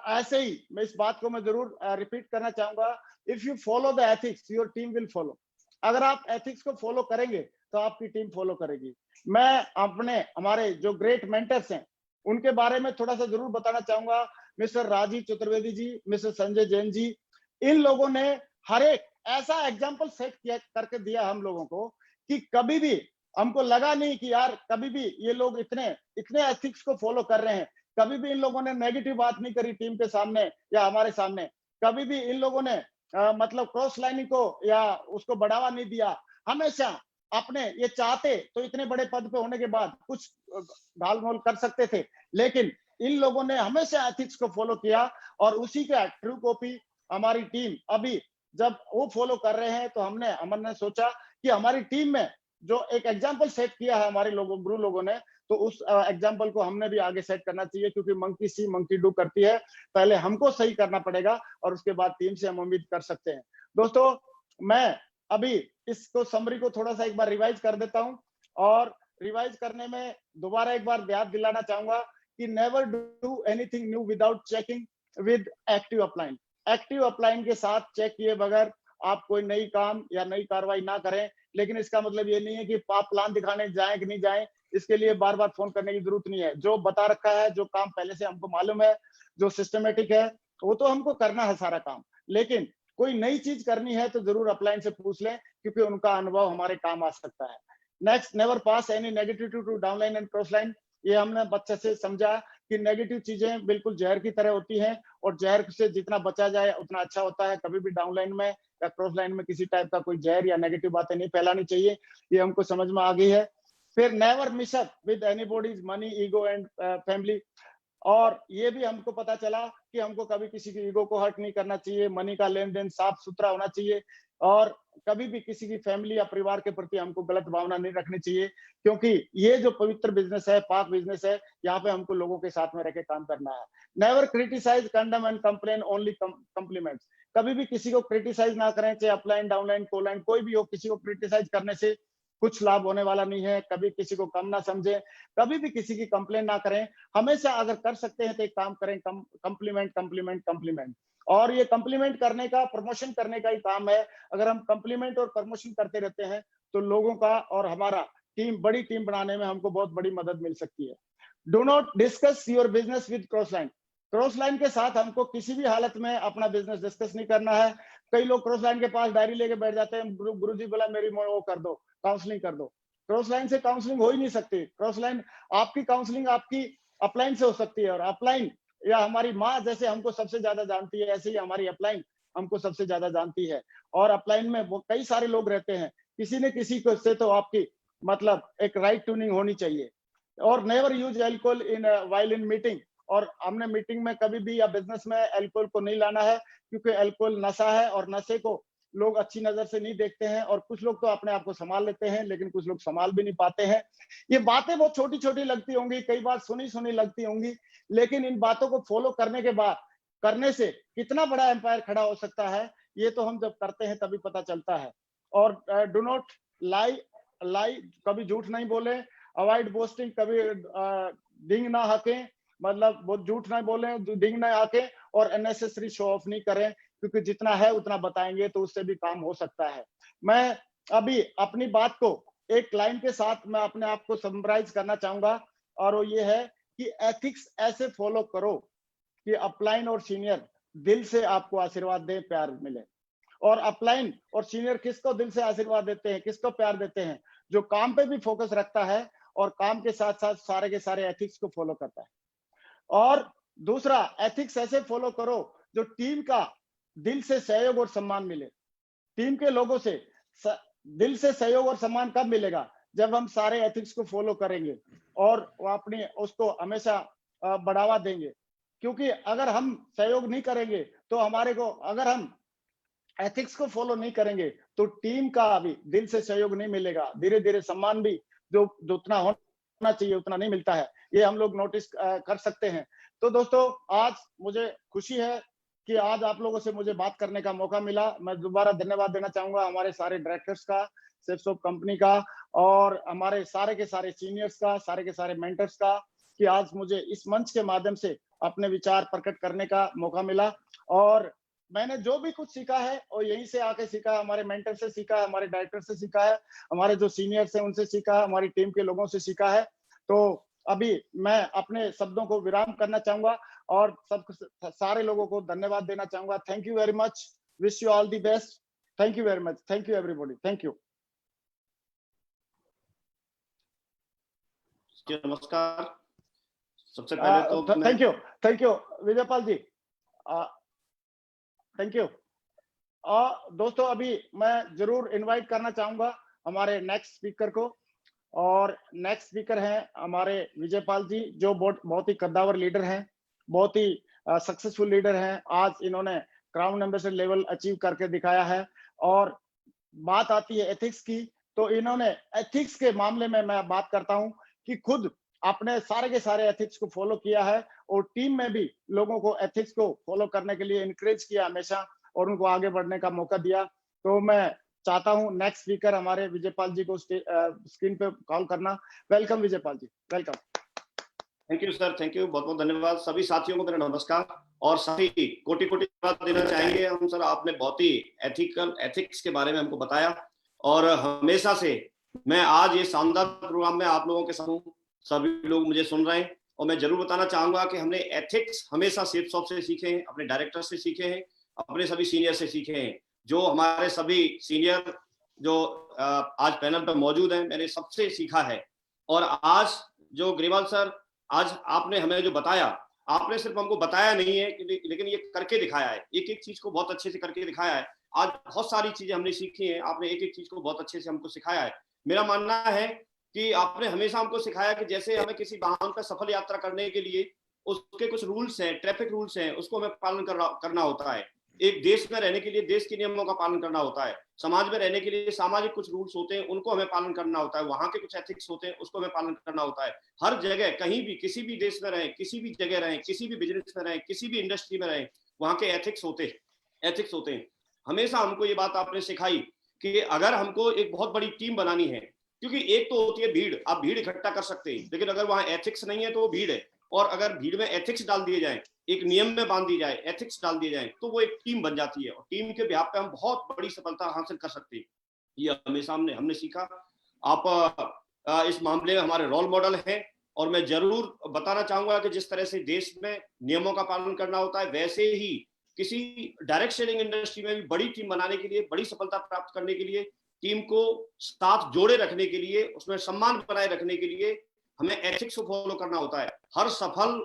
ऐसे ही मैं इस बात को मैं जरूर रिपीट करना चाहूंगा, if you follow the ethics your team will follow. अगर आप एथिक्स को फॉलो करेंगे तो आपकी टीम फॉलो करेगी। मैं हमारे जो ग्रेट मेंटर्स हैं उनके बारे में थोड़ा सा जरूर बताना चाहूंगा। मिस्टर राजीव चतुर्वेदी जी, मिस्टर संजय जैन जी, इन लोगों ने हर एक ऐसा एग्जाम्पल सेट किया करके दिया हम लोगों को कि कभी भी हमको लगा नहीं कि यार कभी भी ये लोग इतने एथिक्स को फॉलो कर रहे हैं। कभी भी इन लोगों ने नेगेटिव बात नहीं करी टीम के सामने या हमारे सामने। कभी भी इन लोगों ने मतलब क्रॉस लाइनिंग को या उसको बढ़ावा नहीं दिया। हमेशा अपने ये चाहते तो इतने बड़े पद पे होने के बाद कुछ घाल मोल कर सकते थे, लेकिन इन लोगों ने हमेशा एथिक्स को फॉलो किया और उसी का ट्रू कॉपी हमारी टीम अभी जब वो फॉलो कर रहे हैं तो हमने सोचा कि हमारी टीम में जो एक एग्जाम्पल सेट किया है हमारे लोगों गुरु लोगों ने, तो उस एग्जाम्पल को हमने भी आगे सेट करना चाहिए। क्योंकि मंकी सी मंकी डू करती है, पहले हमको सही करना पड़ेगा और उसके बाद टीम से हम उम्मीद कर सकते हैं। दोस्तों, मैं अभी इसको समरी को थोड़ा सा एक बार रिवाइज कर देता हूं और रिवाइज करने में दोबारा एक बार याद दिलाना चाहूंगा कि never do anything new without checking with active upline. Active upline के साथ चेक किए बगैर आप कोई नई काम या नई कार्रवाई ना करें। लेकिन इसका मतलब ये नहीं है कि आप प्लान दिखाने जाएं कि नहीं जाएं, इसके लिए बार बार फोन करने की जरूरत नहीं है। जो बता रखा है, जो काम पहले से हमको मालूम है, जो सिस्टमेटिक है, वो तो हमको करना है सारा काम। लेकिन कोई नई चीज करनी है तो जरूर अपलाइन से पूछ लें, क्योंकि उनका अनुभव हमारे काम आ सकता है। Next, never pass any negativity to downline and cross line. ये हमने बच्चे से समझा कि नेगेटिव चीजें बिल्कुल जहर की तरह होती हैं और जहर से जितना बचा जाए उतना अच्छा होता है। कभी भी डाउनलाइन में या क्रॉस लाइन में किसी टाइप का कोई जहर या नेगेटिव बातें नहीं फैलानी चाहिए, ये हमको समझ में आ गई है। फिर never mess up with anybody's money ego and family. और ये भी हमको पता चला कि हमको कभी किसी की ईगो को हर्ट नहीं करना चाहिए, मनी का लेन देन साफ सुथरा होना चाहिए और कभी भी किसी की फैमिली या परिवार के प्रति हमको गलत भावना नहीं रखनी चाहिए। क्योंकि ये जो पवित्र बिजनेस है, पाक बिजनेस है, यहाँ पे हमको लोगों के साथ में रह के काम करना है। Never criticise, condemn and complain, only compliments. कभी भी किसी को क्रिटिसाइज ना करें, चाहे अपलाइन डाउनलाइन कोलाइन कोई भी हो। किसी को क्रिटिसाइज करने से कुछ लाभ होने वाला नहीं है। कभी किसी को कम ना समझें, कभी भी किसी की कंप्लेन ना करें। हमेशा अगर कर सकते हैं तो एक काम करें, कंप्लीमेंट कंप्लीमेंट कंप्लीमेंट। और ये कंप्लीमेंट करने का, प्रमोशन करने का ही काम है। अगर हम कंप्लीमेंट और प्रमोशन करते रहते हैं तो लोगों का और हमारा बड़ी टीम बनाने में हमको बहुत बड़ी मदद मिल सकती है। Do not discuss your business with cross line. Cross line के साथ हमको किसी भी हालत में अपना बिजनेस डिस्कस नहीं करना है। कई लोग क्रॉस लाइन के पास डायरी लेके बैठ जाते हैं, गुरुजी बोला मेरी वो कर दो, काउंसलिंग कर दो। क्रॉस लाइन से काउंसलिंग हो ही नहीं सकती। क्रॉस लाइन आपकी काउंसलिंग आपकी अपलाइन से हो सकती है। और अपलाइन या हमारी माँ जैसे हमको सबसे ज्यादा जानती है, ऐसे ही हमारी अपलाइन हमको सबसे ज्यादा जानती है। और अपलाइन में वो कई सारे लोग रहते हैं, किसी न किसी को से तो आपकी मतलब एक राइट ट्यूनिंग होनी चाहिए। और never use alcohol in while in meeting. और हमने मीटिंग में कभी भी या बिजनेस में एल्कोहल को नहीं लाना है, क्योंकि एल्कोहल नशा है और नशे को लोग अच्छी नजर से नहीं देखते हैं। और कुछ लोग तो अपने आप को संभाल लेते हैं, लेकिन कुछ लोग संभाल भी नहीं पाते हैं। ये बातें बहुत छोटी छोटी लगती होंगी, कई बार सुनी सुनी लगती होंगी, लेकिन इन बातों को फॉलो करने के बाद करने से कितना बड़ा एम्पायर खड़ा हो सकता है, ये तो हम जब करते हैं तभी पता चलता है। और डू नॉट लाई, कभी झूठ नहीं बोले। अवॉइड बोस्टिंग, कभी डिंग ना हाके, मतलब बहुत झूठ ना बोले, डिंग ना हाके। और अननेसेसरी शो ऑफ नहीं करें, क्योंकि जितना है उतना बताएंगे तो उससे भी काम हो सकता है। मैं अभी अपनी बात को एक लाइन के साथ मैं अपने आप को समराइज करना चाहूंगा, और वो ये है कि एथिक्स ऐसे फॉलो करो कि अपलाइन और सीनियर दिल से आपको आशीर्वाद दे, प्यार मिले। और अपलाइन और सीनियर किसको दिल से आशीर्वाद देते हैं, किसको प्यार देते हैं? जो काम पे भी फोकस रखता है और काम के साथ साथ सारे के सारे एथिक्स को फॉलो करता है। और दूसरा, एथिक्स ऐसे फॉलो करो जो टीम का दिल से सहयोग और सम्मान मिले। टीम के लोगों से दिल से सहयोग और सम्मान कब मिलेगा? जब हम सारे एथिक्स को फॉलो करेंगे और वो अपनी उसको हमेशा बढ़ावा देंगे। क्योंकि अगर हम सहयोग नहीं करेंगे तो अगर हम एथिक्स को फॉलो नहीं करेंगे तो टीम का भी दिल से सहयोग नहीं मिलेगा। धीरे धीरे सम्मान भी जो उतना होना चाहिए उतना नहीं मिलता है, ये हम लोग नोटिस कर सकते हैं। तो दोस्तों, आज मुझे खुशी है कि आज आप लोगों से मुझे बात करने का मौका मिला। मैं दोबारा धन्यवाद देना चाहूंगा हमारे सारे डायरेक्टर्स का, सेफसॉफ्ट कंपनी का, और हमारे सारे के सारे सीनियर्स का, सारे के सारे मेंटर्स का, कि आज मुझे इस मंच के माध्यम से अपने विचार प्रकट करने का मौका मिला। और मैंने जो भी कुछ सीखा है और यहीं से आके सीखा है, हमारे मेंटर से सीखा है, हमारे डायरेक्टर से सीखा है, हमारे जो सीनियर्स हैं उनसे सीखा है, हमारी टीम के लोगों से सीखा है। तो अभी मैं अपने शब्दों को विराम करना चाहूंगा और सारे लोगों को धन्यवाद देना चाहूंगा। Thank you very much, wish you all the best. Thank you very much, thank you everybody, thank you. नमस्कार। सबसे पहले तो thank you Vijaypal ji, thank you. दोस्तों, अभी मैं जरूर इनवाइट करना चाहूंगा हमारे नेक्स्ट स्पीकर को, और नेक्स्ट स्पीकर हैं हमारे विजयपाल जी, जो बहुत ही कद्दावर लीडर हैं, बहुत ही सक्सेसफुल लीडर हैं। आज इन्होंने क्राउन एम्बेसडर लेवल अचीव करके दिखाया है। और बात आती है एथिक्स की, तो इन्होंने एथिक्स के मामले में मैं बात करता हूं कि खुद आपने सारे के सारे एथिक्स को फॉलो किया है और टीम में भी लोगों को एथिक्स को फॉलो करने के लिए इनकरेज किया हमेशा और उनको आगे बढ़ने का मौका दिया। तो मैं चाहता हूं नेक्स्ट स्पीकर हमारे विजयपाल जी को स्क्रीन पे कॉल करना। Welcome Vijaypal ji, welcome. Thank you sir, thank you, बहुत बहुत धन्यवाद। सभी साथियों को मेरा नमस्कार और सभी कोटि कोटि धन्यवाद देना चाहेंगे हम सर। आपने बहुत ही एथिक्स के बारे में हमको बताया और हमेशा से मैं आज ये शानदार प्रोग्राम में आप लोगों के साथ हूँ। सभी लोग मुझे सुन रहे हैं और मैं जरूर बताना चाहूंगा कि हमने एथिक्स हमेशा सेफसॉफ्ट से सीखे हैं, अपने डायरेक्टर से सीखे हैं, अपने सभी सीनियर से सीखे हैं। जो हमारे सभी सीनियर जो आज पैनल पर मौजूद हैं, मैंने सबसे सीखा है। और आज जो ग्रेवाल सर, आज आपने हमें जो बताया, आपने सिर्फ हमको बताया नहीं है लेकिन ये करके दिखाया है, एक एक चीज को बहुत अच्छे से करके दिखाया है। आज बहुत सारी चीजें हमने सीखी हैं, आपने एक एक चीज को बहुत अच्छे से हमको सिखाया है। मेरा मानना है कि आपने हमेशा हमको सिखाया कि जैसे हमें किसी वाहन पर सफल यात्रा करने के लिए उसके कुछ रूल्स हैं, ट्रैफिक रूल्स हैं, उसको हमें पालन करना होता है। एक देश में रहने के लिए देश के नियमों का पालन करना होता है। समाज में रहने के लिए सामाजिक कुछ रूल्स होते हैं, उनको हमें पालन करना होता है। वहां के कुछ एथिक्स होते हैं, उसको हमें पालन करना होता है। हर जगह, कहीं भी, किसी भी देश में रहें, किसी भी जगह रहें, किसी भी बिजनेस में रहें, किसी भी इंडस्ट्री में रहें, वहां के एथिक्स होते हैं। हमेशा हमको ये बात आपने सिखाई कि अगर हमको एक बहुत बड़ी टीम बनानी है, क्योंकि एक तो होती है भीड़, आप भीड़ इकट्ठा कर सकते हैं, लेकिन अगर वहां एथिक्स नहीं है तो वो भीड़ है। और अगर भीड़ में एथिक्स डाल दिए जाए, एक नियम में बांध दी जाए, एथिक्स डाल दिए जाए, तो वो एक टीम बन जाती है और टीम के बिहाफ पे हम बहुत बड़ी सफलता हासिल कर सकते हैं। ये हमेशा हमने सीखा। आप इस मामले में हमारे रोल मॉडल हैं और मैं जरूर बताना चाहूंगा कि जिस तरह से देश में नियमों का पालन करना होता है, वैसे ही किसी डायरेक्ट सेलिंग इंडस्ट्री में भी बड़ी टीम बनाने के लिए, बड़ी सफलता प्राप्त करने के लिए, टीम को साथ जोड़े रखने के लिए, उसमें सम्मान बनाए रखने के लिए हमें एथिक्स को फॉलो करना होता है। हर सफल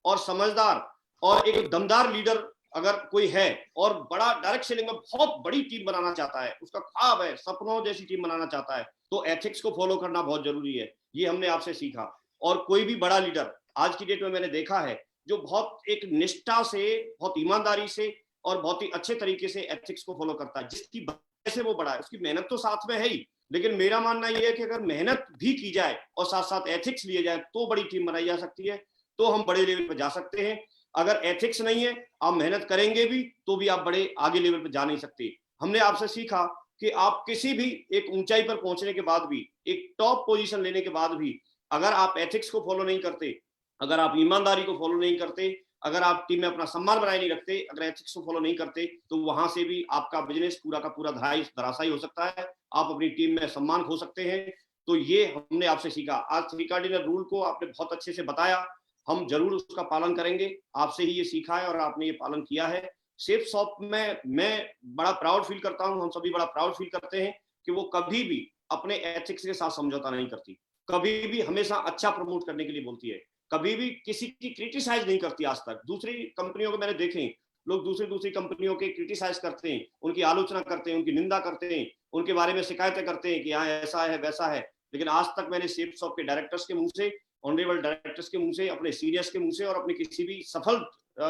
और समझदार और एक दमदार लीडर अगर कोई है और बड़ा डायरेक्ट सेलिंग में बहुत बड़ी टीम बनाना चाहता है, उसका ख्वाब है, सपनों जैसी टीम बनाना चाहता है, तो एथिक्स को फॉलो करना बहुत जरूरी है। ये हमने आपसे सीखा। और कोई भी बड़ा लीडर आज की डेट में मैंने देखा है जो बहुत एक निष्ठा से, बहुत ईमानदारी से और बहुत ही अच्छे तरीके से एथिक्स को फॉलो करता है। जिसकी वजह से वो बड़ा है, उसकी मेहनत तो साथ में है ही, लेकिन मेरा मानना यह है कि अगर मेहनत भी की जाए और साथ साथ एथिक्स लिए जाए तो बड़ी टीम बनाई जा सकती है, तो हम बड़े लेवल पर जा सकते हैं। अगर एथिक्स नहीं है, आप मेहनत करेंगे भी तो भी आप बड़े आगे लेवल पर जा नहीं सकते। हमने आपसे सीखा कि आप किसी भी एक ऊंचाई पर पहुंचने के बाद भी, एक टॉप पोजीशन लेने के बाद भी, अगर आप एथिक्स को फॉलो नहीं करते, अगर आप ईमानदारी को फॉलो नहीं करते, अगर आप टीम में अपना सम्मान बनाए नहीं रखते, अगर एथिक्स को फॉलो नहीं करते, तो वहां से भी आपका बिजनेस पूरा का पूरा धराशायी हो सकता है। आप अपनी टीम में सम्मान खो सकते हैं। तो ये हमने आपसे सीखा। आज 3 कार्डिनल रूल को आपने बहुत अच्छे से बताया, हम जरूर उसका पालन करेंगे। आपसे ही ये सीखा है और आपने ये पालन किया है। सेफसॉफ्ट में मैं बड़ा प्राउड फील करता हूं, हम सभी बड़ा प्राउड फील करते हैं कि वो कभी भी अपने एथिक्स के साथ समझौता नहीं करती, कभी भी हमेशा अच्छा प्रमोट करने के लिए बोलती है, कभी भी किसी की क्रिटिसाइज नहीं करती। आज तक दूसरी कंपनियों को मैंने देखे लोग दूसरी कंपनियों के क्रिटिसाइज करते हैं, उनकी आलोचना करते हैं, उनकी निंदा करते हैं, उनके बारे में शिकायतें करते हैं कि यहाँ ऐसा है वैसा है। लेकिन आज तक मैंने सेफसॉफ्ट के डायरेक्टर्स के मुंह से, ऑनरेबल डायरेक्टर्स के मुंह से, अपने सीनियर्स के मुंह से और अपने किसी भी सफल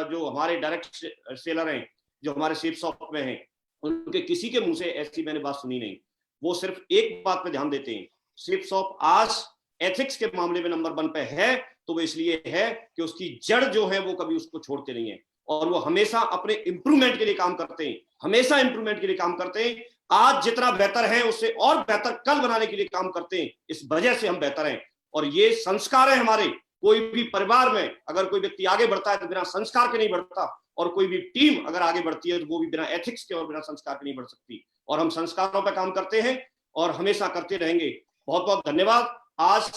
जो हमारे डायरेक्ट सेलर हैं जो हमारे सेफसॉफ्ट में हैं, उनके किसी के मुंह से ऐसी मैंने बात सुनी नहीं। वो सिर्फ एक बात पे ध्यान देते हैं, सेफसॉफ्ट आज एथिक्स के मामले में नंबर 1 पे है तो वो इसलिए है कि उसकी जड़ जो है वो कभी उसको छोड़ते नहीं है और वो हमेशा अपने इंप्रूवमेंट के लिए काम करते हैं, हमेशा इंप्रूवमेंट के लिए काम करते हैं। आज जितना बेहतर है उससे और बेहतर कल बनाने के लिए काम करते हैं। इस वजह से हम बेहतर हैं और ये संस्कार है हमारे। कोई भी परिवार में अगर कोई व्यक्ति आगे बढ़ता है तो बिना संस्कार के नहीं बढ़ता, और कोई भी टीम अगर आगे बढ़ती है तो वो भी बिना एथिक्स के और बिना संस्कार के नहीं बढ़ सकती। और हम संस्कारों पर काम करते हैं और हमेशा करते रहेंगे। बहुत बहुत धन्यवाद। आज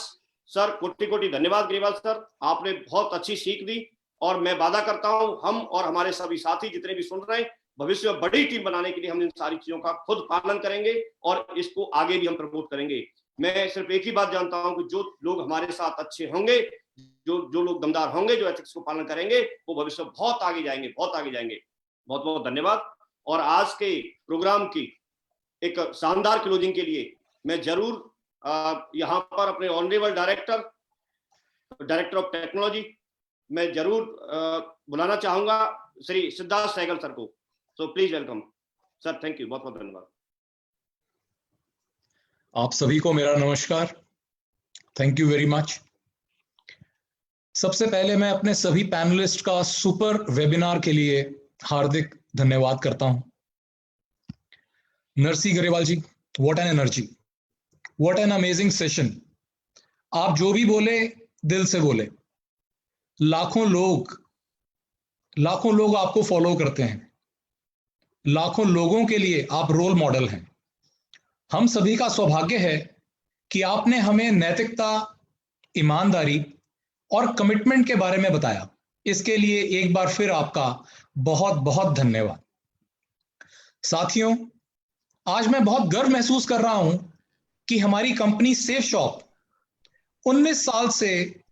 सर कोटि कोटि धन्यवाद ग्रेवाल सर, आपने बहुत अच्छी सीख दी और मैं वादा करता हूं हम और हमारे सभी साथी जितने भी सुन रहे हैं, भविष्य में बड़ी टीम बनाने के लिए हम इन सारी चीजों का खुद पालन करेंगे और इसको आगे भी हम प्रमोट करेंगे। मैं सिर्फ एक ही बात जानता हूं कि जो लोग हमारे साथ अच्छे होंगे, जो लोग दमदार होंगे, जो एथिक्स को पालन करेंगे, वो भविष्य में बहुत आगे जाएंगे, बहुत आगे जाएंगे। बहुत बहुत धन्यवाद। और आज के प्रोग्राम की एक शानदार क्लोजिंग के लिए मैं जरूर यहाँ पर अपने ऑनरेबल डायरेक्टर ऑफ टेक्नोलॉजी मैं जरूर बुलाना चाहूंगा श्री सिद्धार्थ सहगल सर को। So please welcome sir. Thank you, बहुत बहुत धन्यवाद। आप सभी को मेरा नमस्कार। Thank you very much. सबसे पहले मैं अपने सभी पैनलिस्ट का सुपर वेबिनार के लिए हार्दिक धन्यवाद करता हूं। Narsi Grewal ji, what an energy, what an amazing session. आप जो भी बोले दिल से बोले। लाखों लोग आपको फॉलो करते हैं, लाखों लोगों के लिए आप रोल मॉडल हैं। हम सभी का सौभाग्य है कि आपने हमें नैतिकता, ईमानदारी और कमिटमेंट के बारे में बताया। इसके लिए एक बार फिर आपका बहुत बहुत धन्यवाद। साथियों, आज मैं बहुत गर्व महसूस कर रहा हूं कि हमारी कंपनी सेफशॉप 19 साल से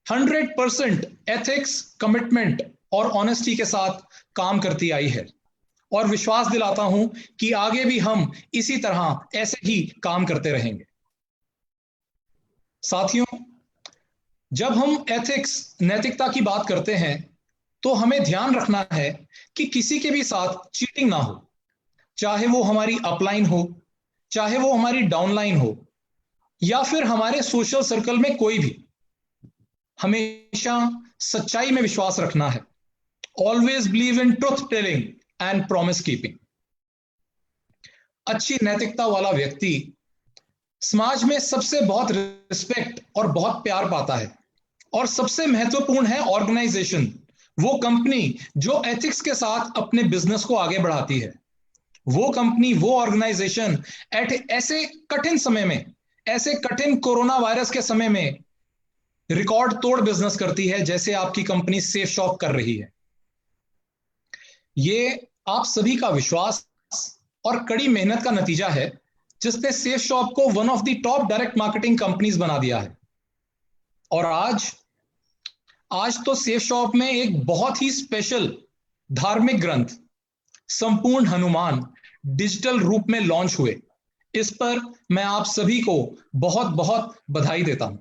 100% एथिक्स, कमिटमेंट और ऑनेस्टी के साथ काम करती आई है और विश्वास दिलाता हूं कि आगे भी हम इसी तरह ऐसे ही काम करते रहेंगे। साथियों, जब हम एथिक्स, नैतिकता की बात करते हैं तो हमें ध्यान रखना है कि किसी के भी साथ चीटिंग ना हो, चाहे वो हमारी अपलाइन हो, चाहे वो हमारी डाउनलाइन हो, या फिर हमारे सोशल सर्कल में कोई भी। हमेशा सच्चाई में विश्वास रखना है। Always believe in truth telling and promise keeping. अच्छी नैतिकता वाला व्यक्ति समाज में सबसे बहुत रिस्पेक्ट और बहुत प्यार पाता है। और सबसे महत्वपूर्ण है ऑर्गेनाइजेशन, वो कंपनी जो एथिक्स के साथ अपने बिजनेस को आगे बढ़ाती है। वो कंपनी, वो ऑर्गेनाइजेशन ऐसे कठिन समय में, ऐसे कठिन कोरोना वायरस के समय में रिकॉर्ड तोड़ बिजनेस करती है, जैसे आपकी कंपनी सेफशॉप कर रही है। ये आप सभी का विश्वास और कड़ी मेहनत का नतीजा है, जिसने सेफशॉप को one of the top direct marketing companies बना दिया है। और आज तो सेफशॉप में एक बहुत ही स्पेशल धार्मिक ग्रंथ संपूर्ण हनुमान डिजिटल रूप में लॉन्च हुए। इस पर मैं आप सभी को बहुत बहुत बधाई देता हूं।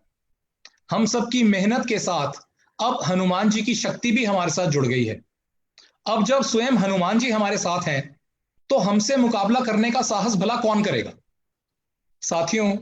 हम सबकी मेहनत के साथ अब हनुमान जी की शक्ति भी हमारे साथ जुड़ गई है। अब जब स्वयं हनुमान जी हमारे साथ हैं तो हमसे मुकाबला करने का साहस भला कौन करेगा। साथियों,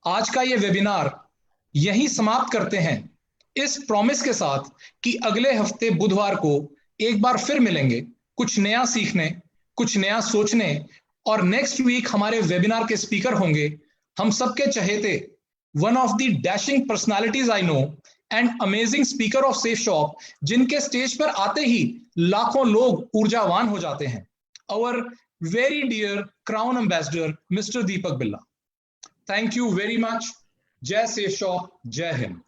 आज का ये वेबिनार यहीं समाप्त करते हैं इस प्रॉमिस के साथ कि अगले हफ्ते बुधवार को एक बार फिर मिलेंगे, कुछ नया सीखने, कुछ नया सोचने। और नेक्स्ट वीक हमारे वेबिनार के स्पीकर होंगे हम सबके चहेते, one of the dashing personalities I know and amazing speaker of Safeshop, जिनके स्टेज पर आते ही लाखों लोग ऊर्जावान हो जाते हैं। Our very dear crown ambassador mister Deepak Billa. Thank you very much. जय सेफशॉप, जय हिंद।